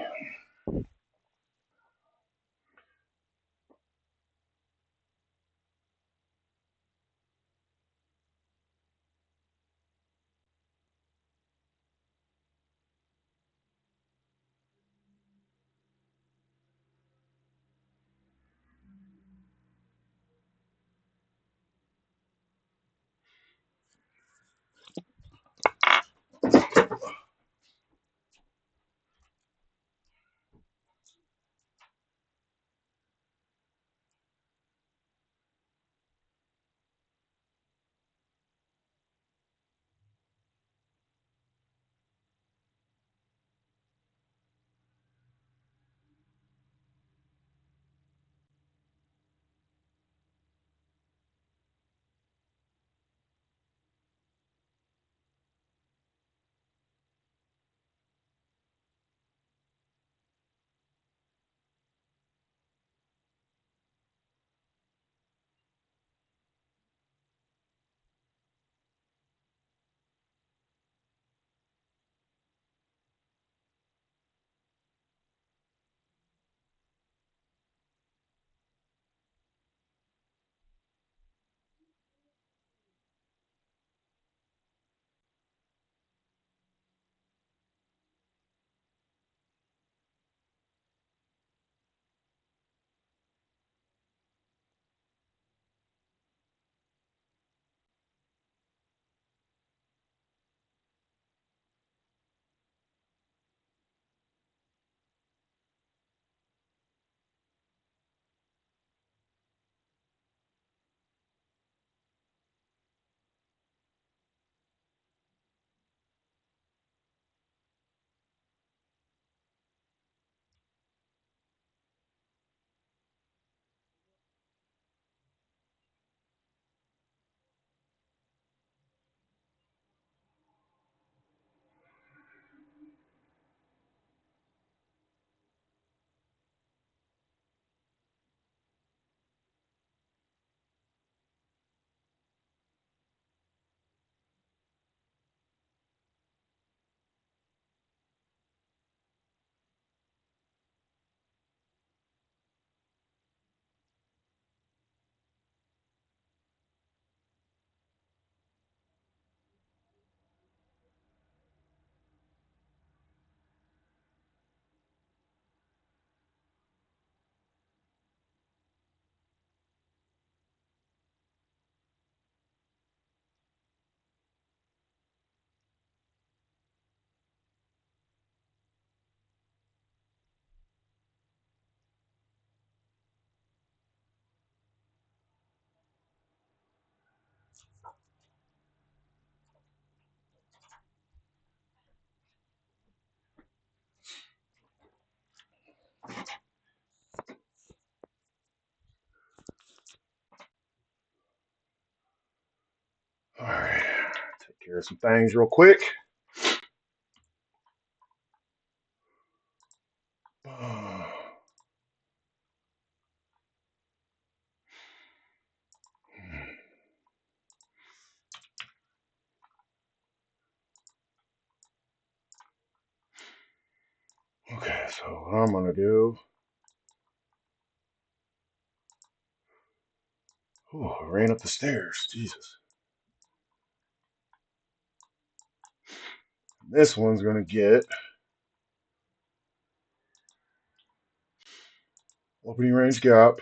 clear some things real quick. Okay, so what I'm gonna do. Oh, I ran up the stairs. Jesus. This one's gonna get opening range gap.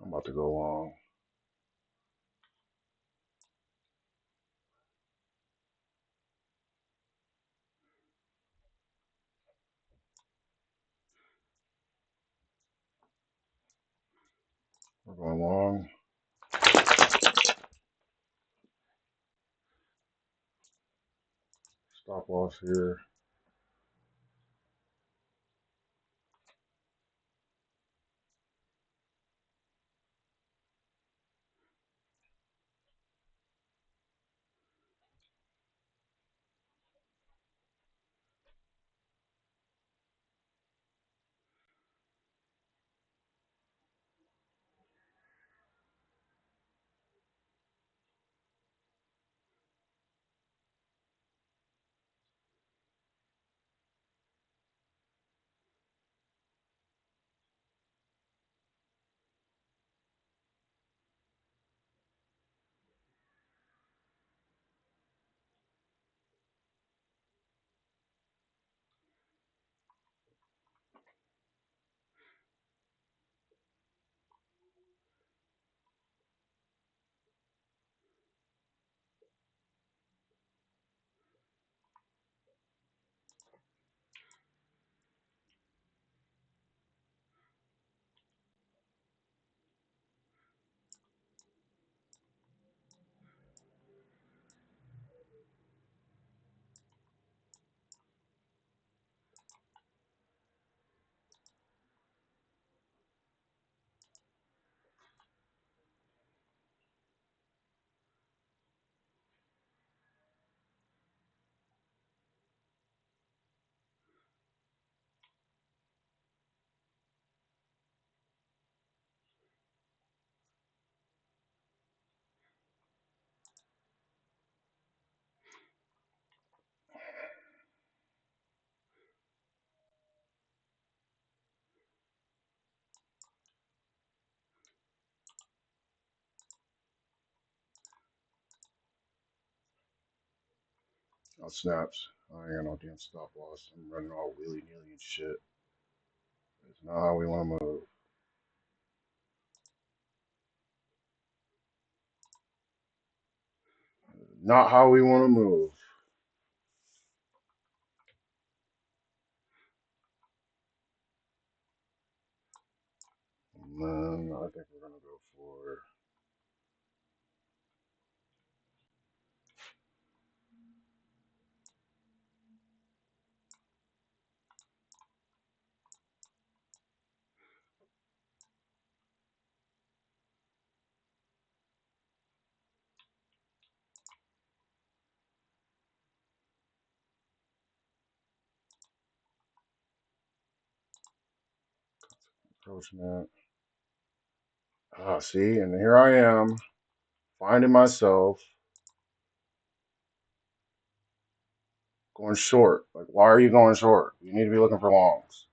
I'm about to go long. We're going long. Stop loss here. Oh, snaps. I ain't got no damn stop loss. I'm running all willy nilly and shit. It's not how we want to move. Not how we want to move. Man, I think we're gonna go for approaching that. Ah, see, and here I am finding myself going short. Like, why are you going short? You need to be looking for longs.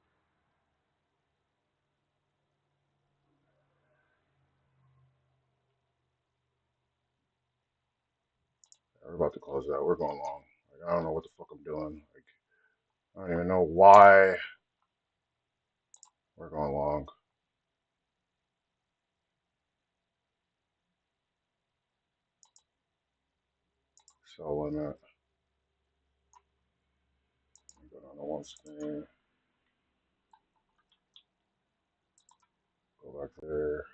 We're about to close out. We're going long. Like, I don't know what the fuck I'm doing. Like, I don't even know why we're going long. Sell limit. Go down to one spin. Go back there.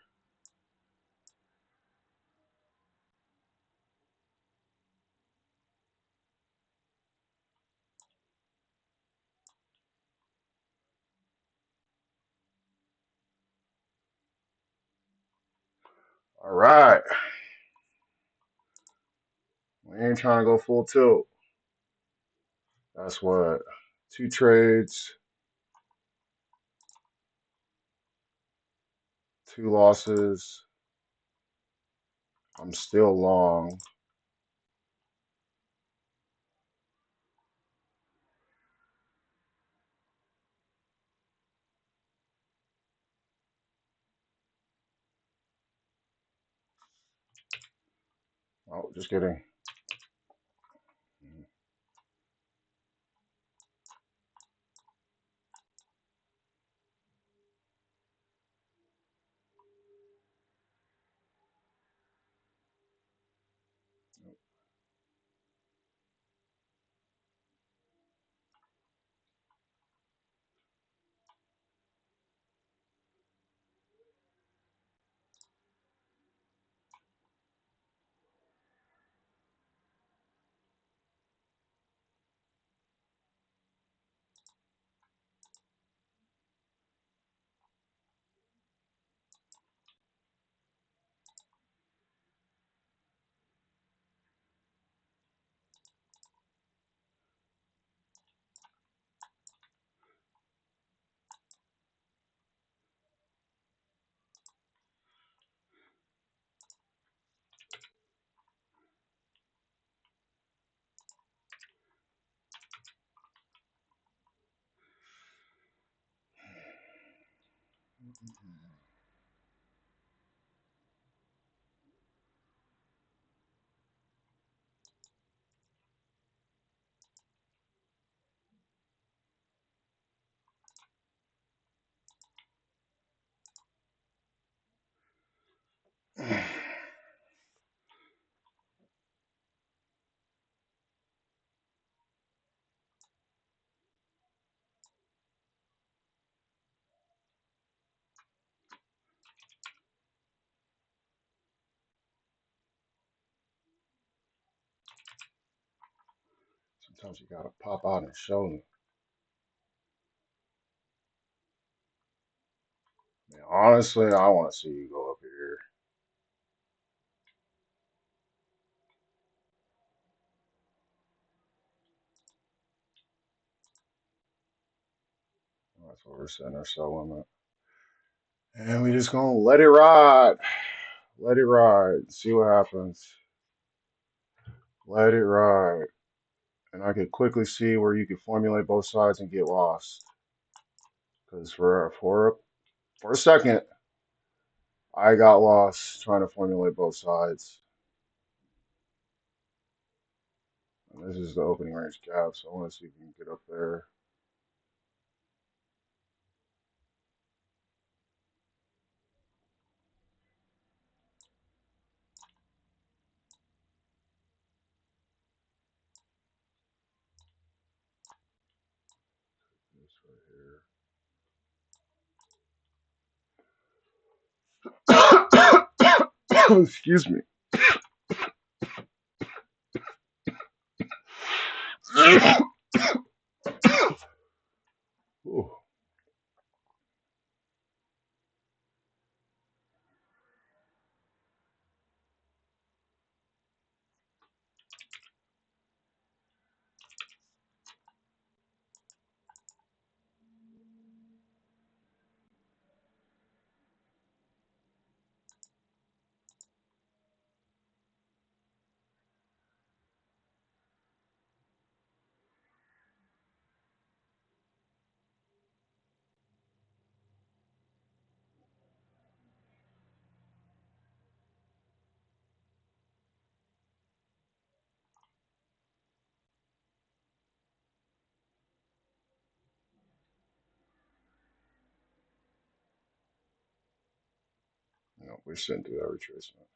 All right. We ain't trying to go full tilt. That's what, 2 trades, 2 losses. I'm still long. Oh, just kidding. Sometimes you gotta pop out and show me. Man, honestly, I want to see you go up here. That's what we're setting our sell limit. And we just gonna let it ride. Let it ride. See what happens. Let it ride. And I could quickly see where you could formulate both sides and get lost. Because for a second, I got lost trying to formulate both sides. And this is the opening range gap, so I want to see if we can get up there. This right here. Excuse me. Ooh. No, we shouldn't do that retracement.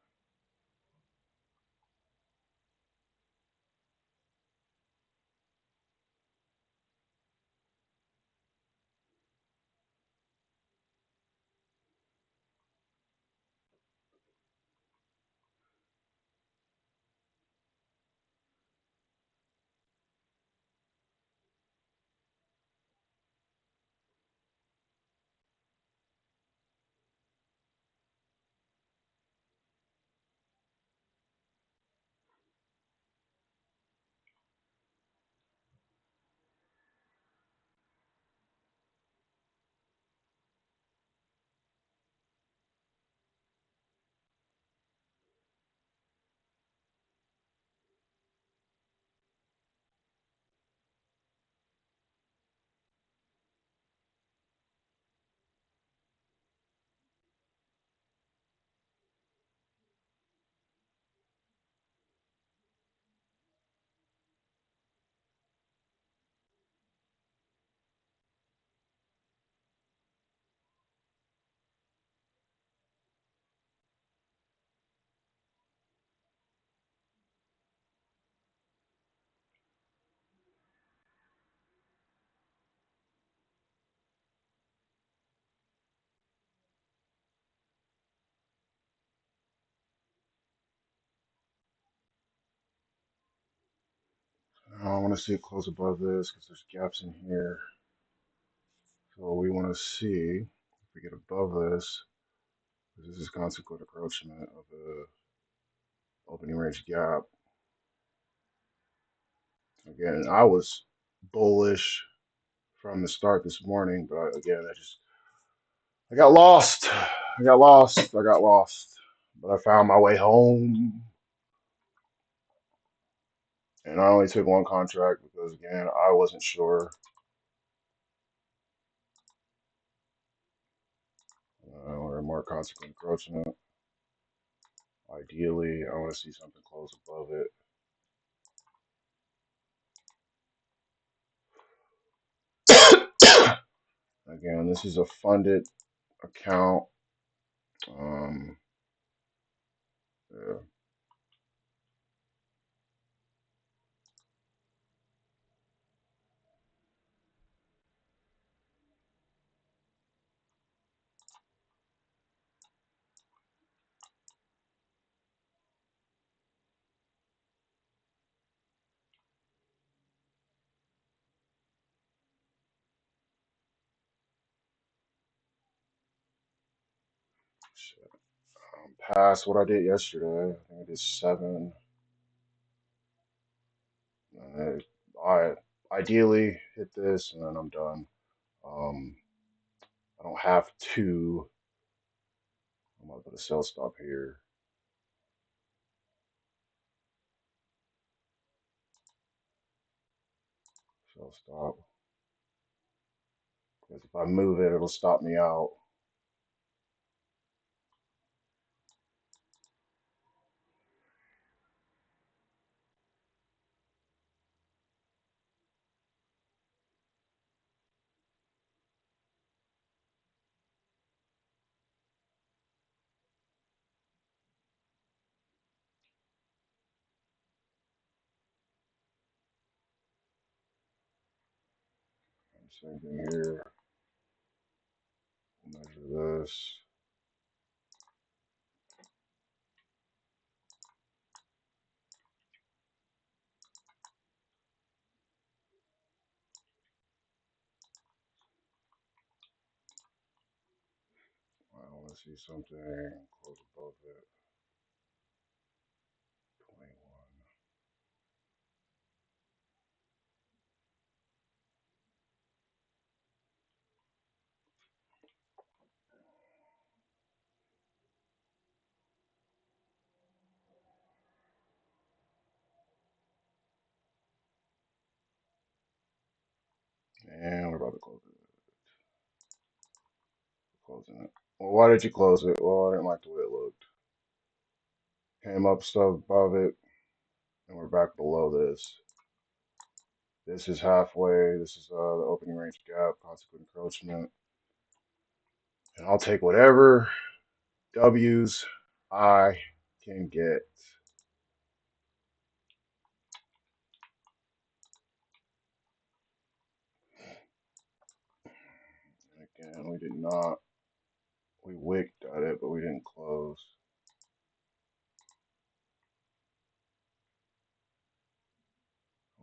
want to see it close above this because there's gaps in here. So we want to see if we get above this. This is consequent encroachment of the opening range gap. Again, I was bullish from the start this morning, but again, I got lost. I got lost. I got lost. But I found my way home. And I only took one contract because again, I wasn't sure. Or more consequent encroachment. Ideally, I want to see something close above it. Again, this is a funded account. Um, yeah, shit. Past what I did yesterday. I think I did 7. I ideally hit this and then I'm done. Um, I don't have to. I'm gonna put a sell stop here. Sell stop. Because if I move it, it'll stop me out. Same thing here. Measure this. I want to see something close above it. 21. And we're about to close it. Closing it. Well, why did you close it? Well, I didn't like the way it looked. Came up stuff above it, and we're back below this. This is halfway. This is the opening range gap, consequent encroachment. And I'll take whatever W's I can get. Again, we did not. We wicked at it, but we didn't close.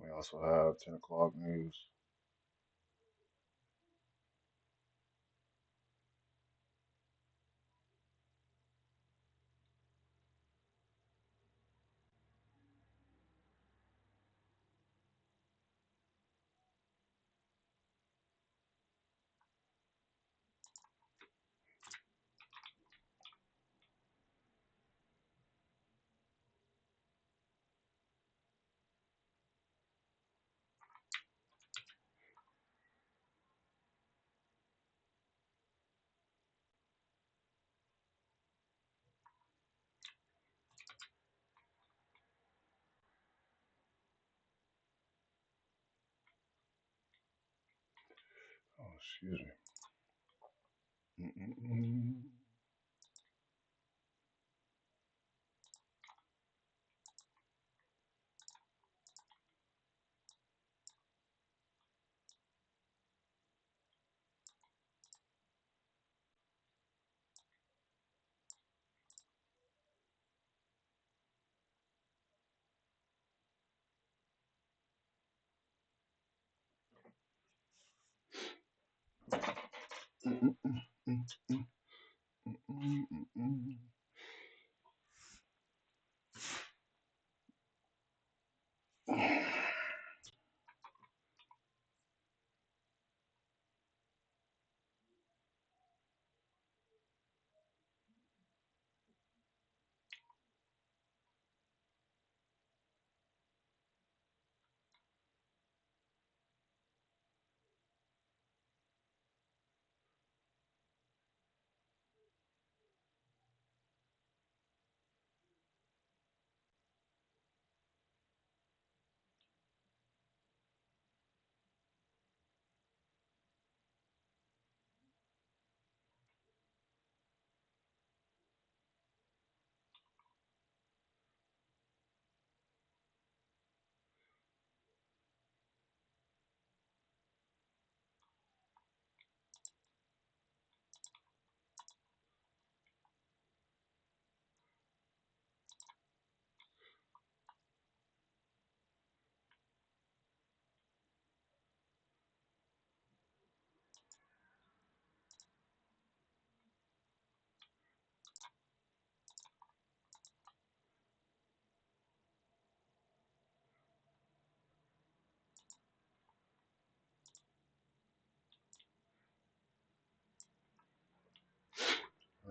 We also have 10 o'clock news. Oh, excuse me. Mm-mm-mm. I'm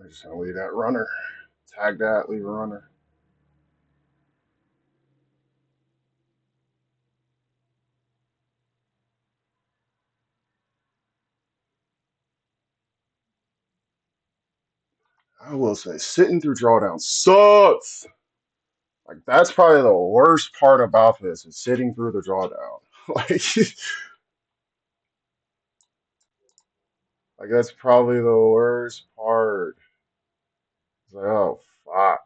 just gonna leave that runner. Tag that, leave a runner. I will say, sitting through drawdown sucks. Like that's probably the worst part about this is sitting through the drawdown. like, like that's probably the worst part. It's like, oh fuck.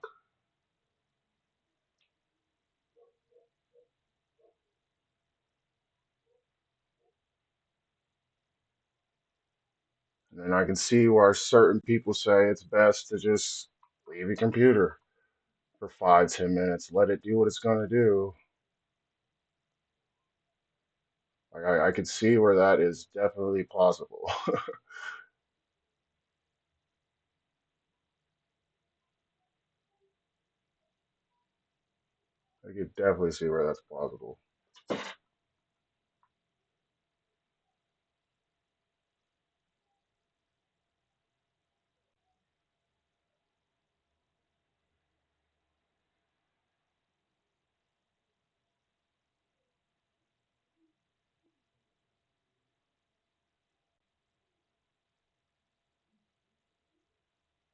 And then I can see where certain people say it's best to just leave your computer for 5, 10 minutes, let it do what it's gonna do. Like I could see where that is definitely plausible. I could definitely see where that's plausible.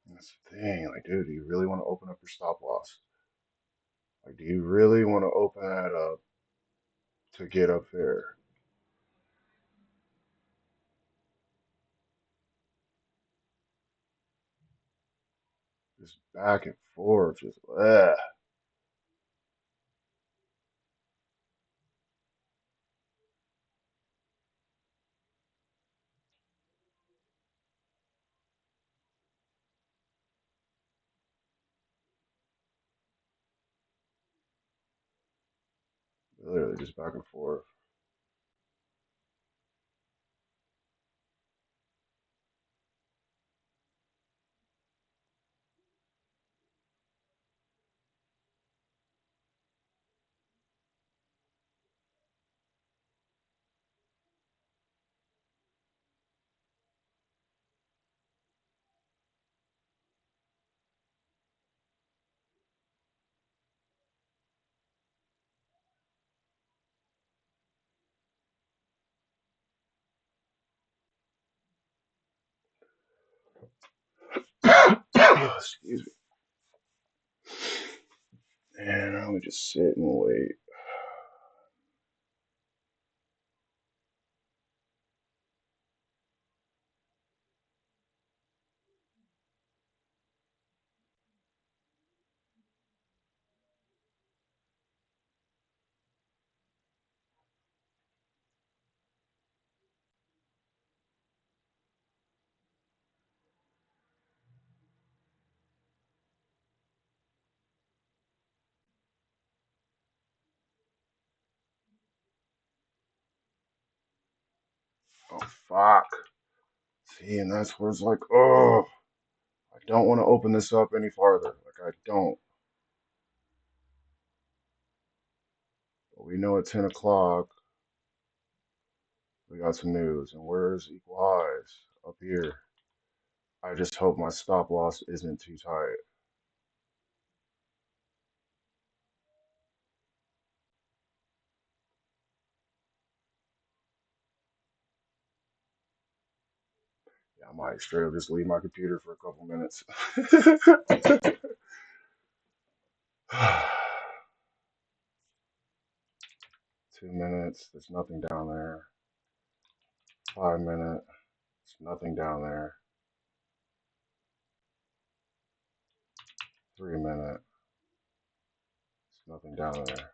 That's the thing. Like, dude, do you really want to open up your stop loss? Like, do you really want to open that up to get up there? Just back and forth, just literally just back and forth. Excuse me. And I would just sit and wait. Oh fuck. See, and that's where it's like, oh, I don't want to open this up any farther. Like, I don't. But we know at 10 o'clock, we got some news. And where's equal highs? Up here. I just hope my stop loss isn't too tight. Yeah, I might straight up just leave my computer for a couple minutes. 2 minutes, there's nothing down there. 5 minutes, there's nothing down there. 3 minutes, there's nothing down there.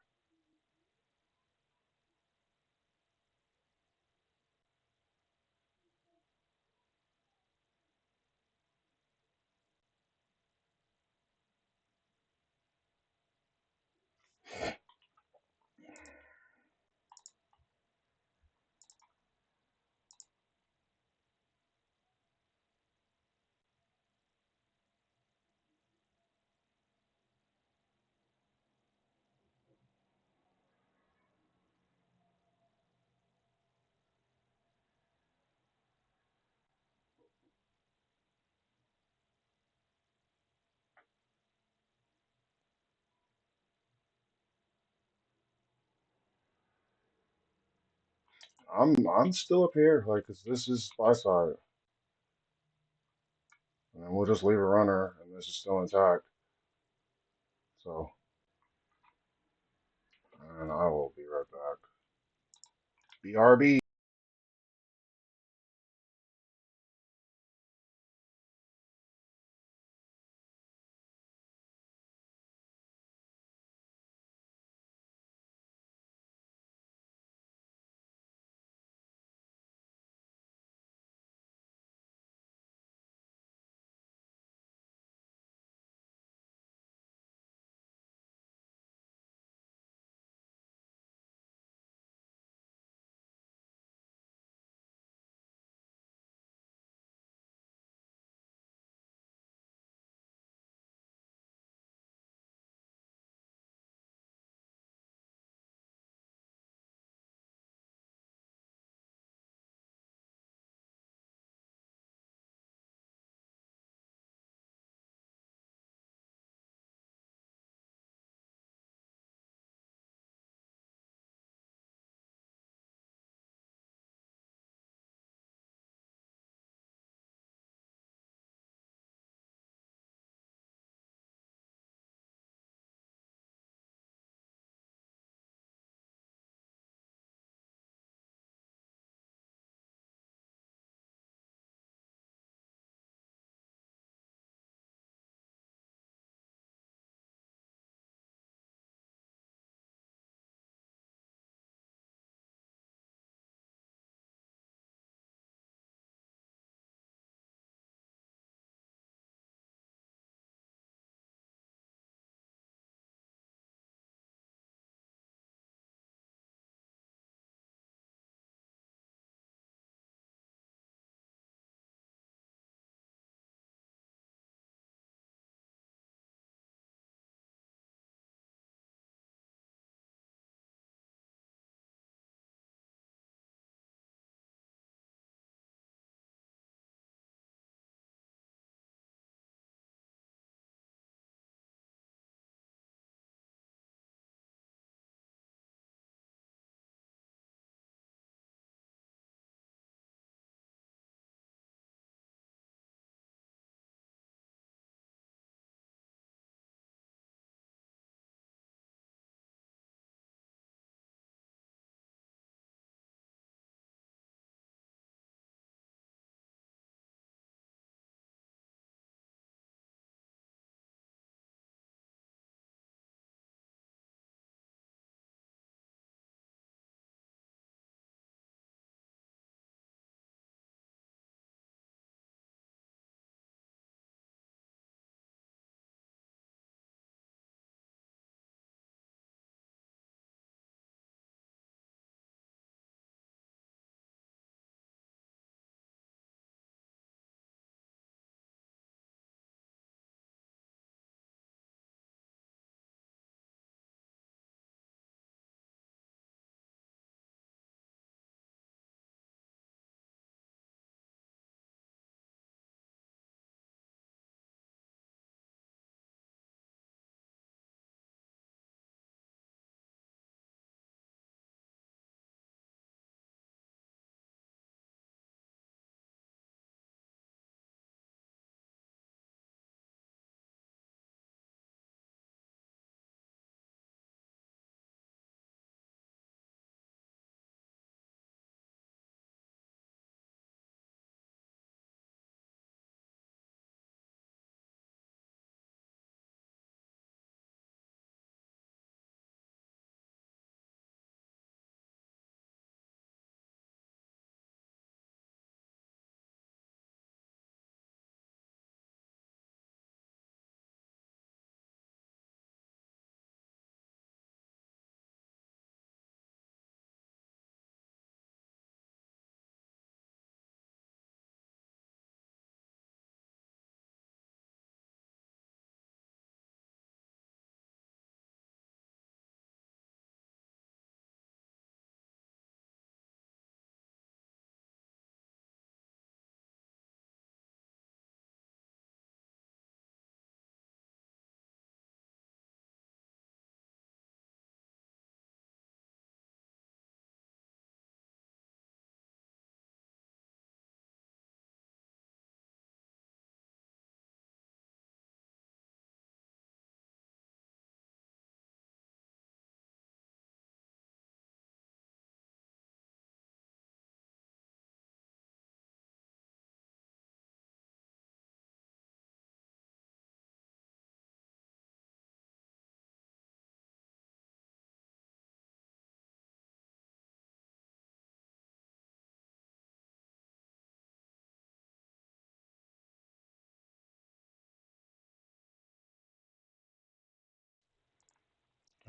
I'm still up here, like, 'cause this is buy side, and then we'll just leave a runner, and this is still intact. So, and I will be right back. BRB.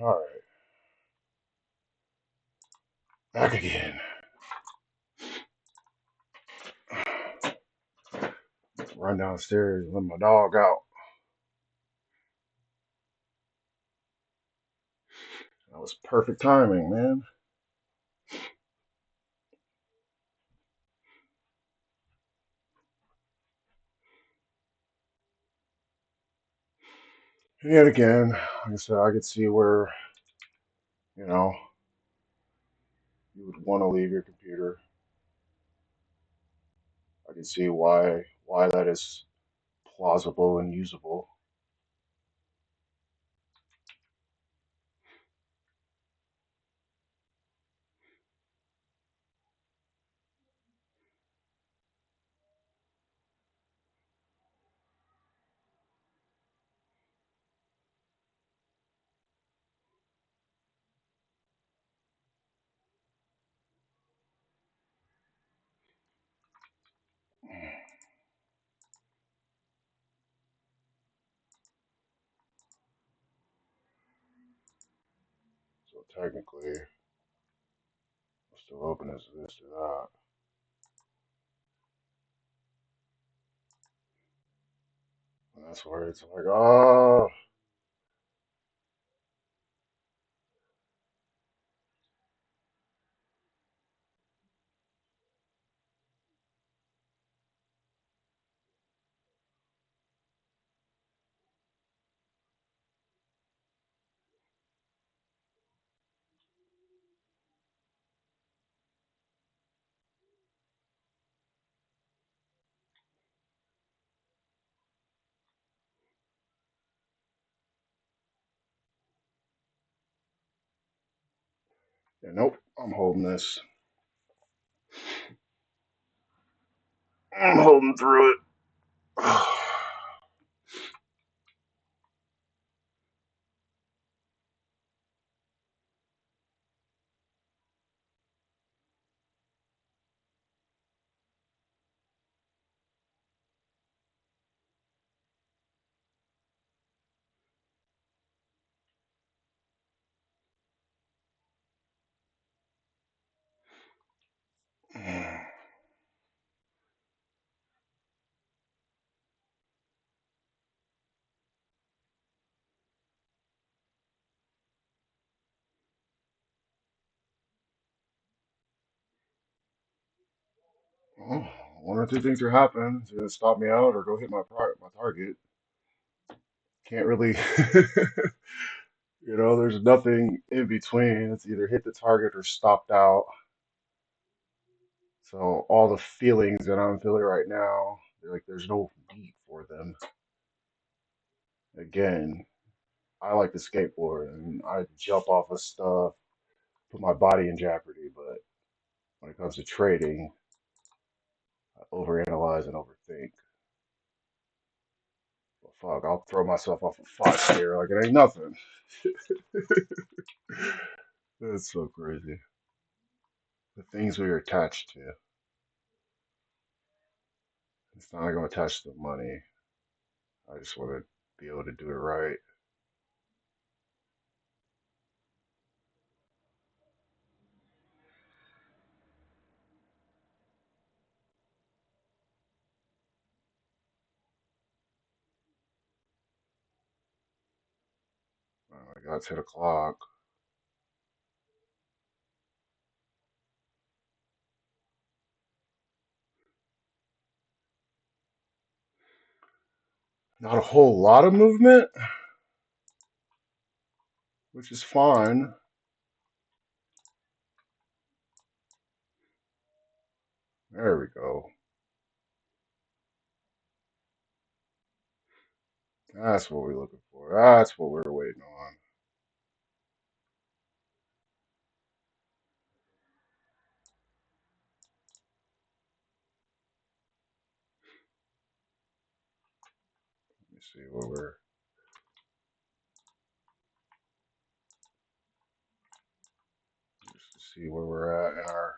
All right, back again. Run downstairs, let my dog out. That was perfect timing, man. Yet again, like I said, I could see where, you know, you would want to leave your computer. I can see why that is plausible and usable. So technically, I'm still open as this or that. And that's where it's like, oh, yeah, nope, I'm holding this. I'm holding through it. Well, one or two things are happening. It's gonna stop me out or go hit my target. Can't really, there's nothing in between. It's either hit the target or stopped out. So all the feelings that I'm feeling right now, like there's no need for them. Again, I like to skateboard and I jump off of stuff, put my body in jeopardy. But when it comes to trading, I overanalyze and overthink. But fuck, I'll throw myself off a 5 stair like it ain't nothing. That's so crazy. The things we are attached to. It's not like I'm attached to the money. I just want to be able to do it right. I got 10 o'clock. Not a whole lot of movement, which is fine. There we go. That's what we're looking for. That's what we're waiting on. Let me see where we're just to see where we're at in our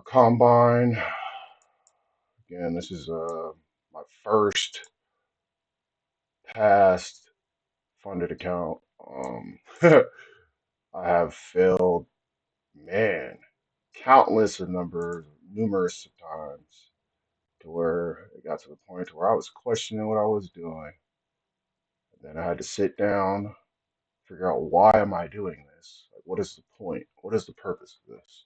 combine. Again, this is my first past funded account. Um, I have failed, man, countless of numbers, numerous of times, to where it got to the point where I was questioning what I was doing. And then I had to sit down, figure out why am I doing this? Like, what is the point? What is the purpose of this?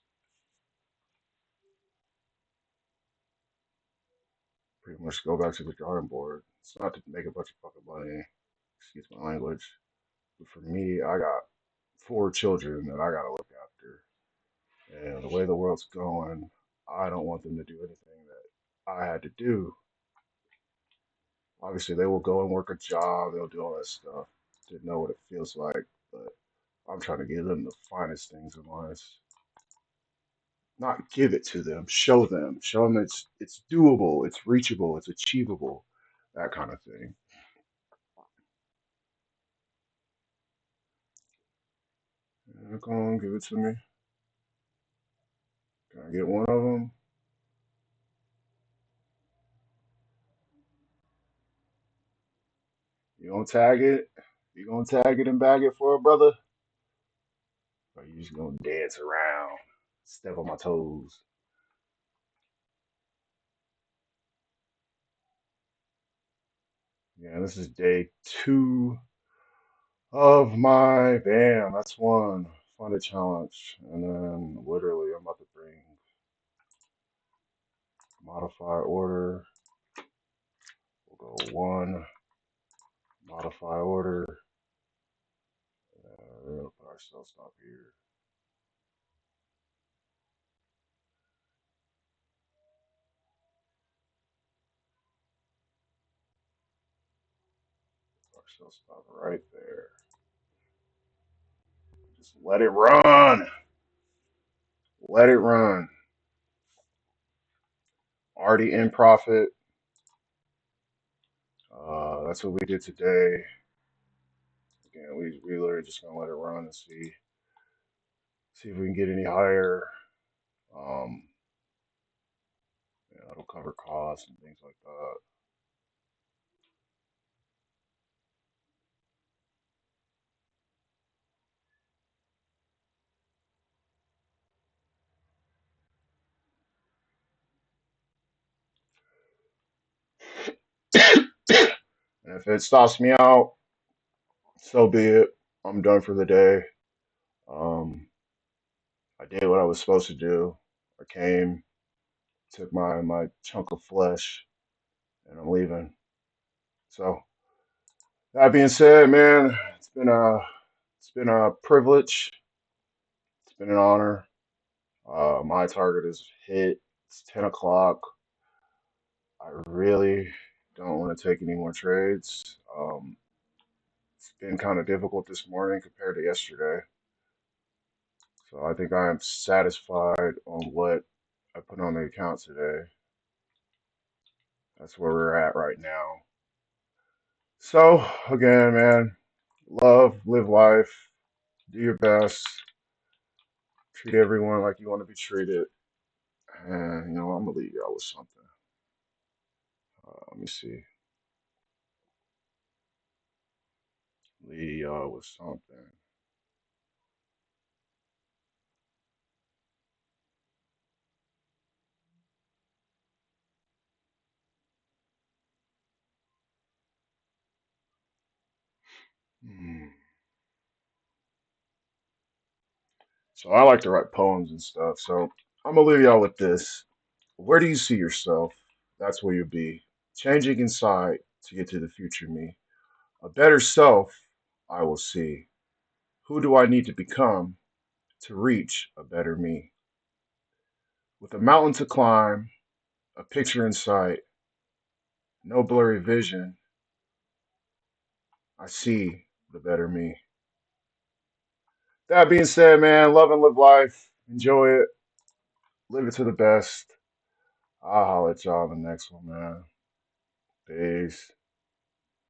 Pretty much go back to the drawing board. It's not to make a bunch of fucking money, excuse my language. But for me, I got four children that I gotta look after. And the way the world's going, I don't want them to do anything that I had to do. Obviously, they will go and work a job, they'll do all that stuff to know what it feels like. But I'm trying to give them the finest things in life. Not give it to them, show them it's doable, it's reachable, it's achievable, that kind of thing. Yeah, come on, give it to me. Can I get one of them? You gonna tag it? You gonna tag it and bag it for a brother? Or you just gonna dance around, step on my toes? Yeah, this is day two of my bam. That's one funded challenge, and then literally I'm about to bring modify order. We'll go one modify order. We're gonna put ourselves up here. Put ourselves up right there. Just let it run. Let it run. Already in profit. That's what we did today. Again, we literally just gonna let it run and see if we can get any higher. Um, it'll cover costs and things like that. And if it stops me out, so be it. I'm done for the day. Um, I did what I was supposed to do. I came, took my chunk of flesh, and I'm leaving. So that being said, man, it's been a privilege. It's been an honor. My target is hit. It's 10 o'clock. I really don't want to take any more trades. It's been kind of difficult this morning compared to yesterday. So I think I am satisfied on what I put on the account today. That's where we're at right now. So again, man, love, live life, do your best, treat everyone like you want to be treated. And I'm gonna leave y'all with something. Let me see. Leave y'all with something. Hmm. So I like to write poems and stuff. So I'm gonna leave y'all with this. Where do you see yourself? That's where you'll be. Changing inside to get to the future me. A better self I will see. Who do I need to become to reach a better me? With a mountain to climb, a picture in sight, no blurry vision, I see the better me. That being said, man, love and live life. Enjoy it. Live it to the best. I'll holler at y'all in the next one, man. Peace.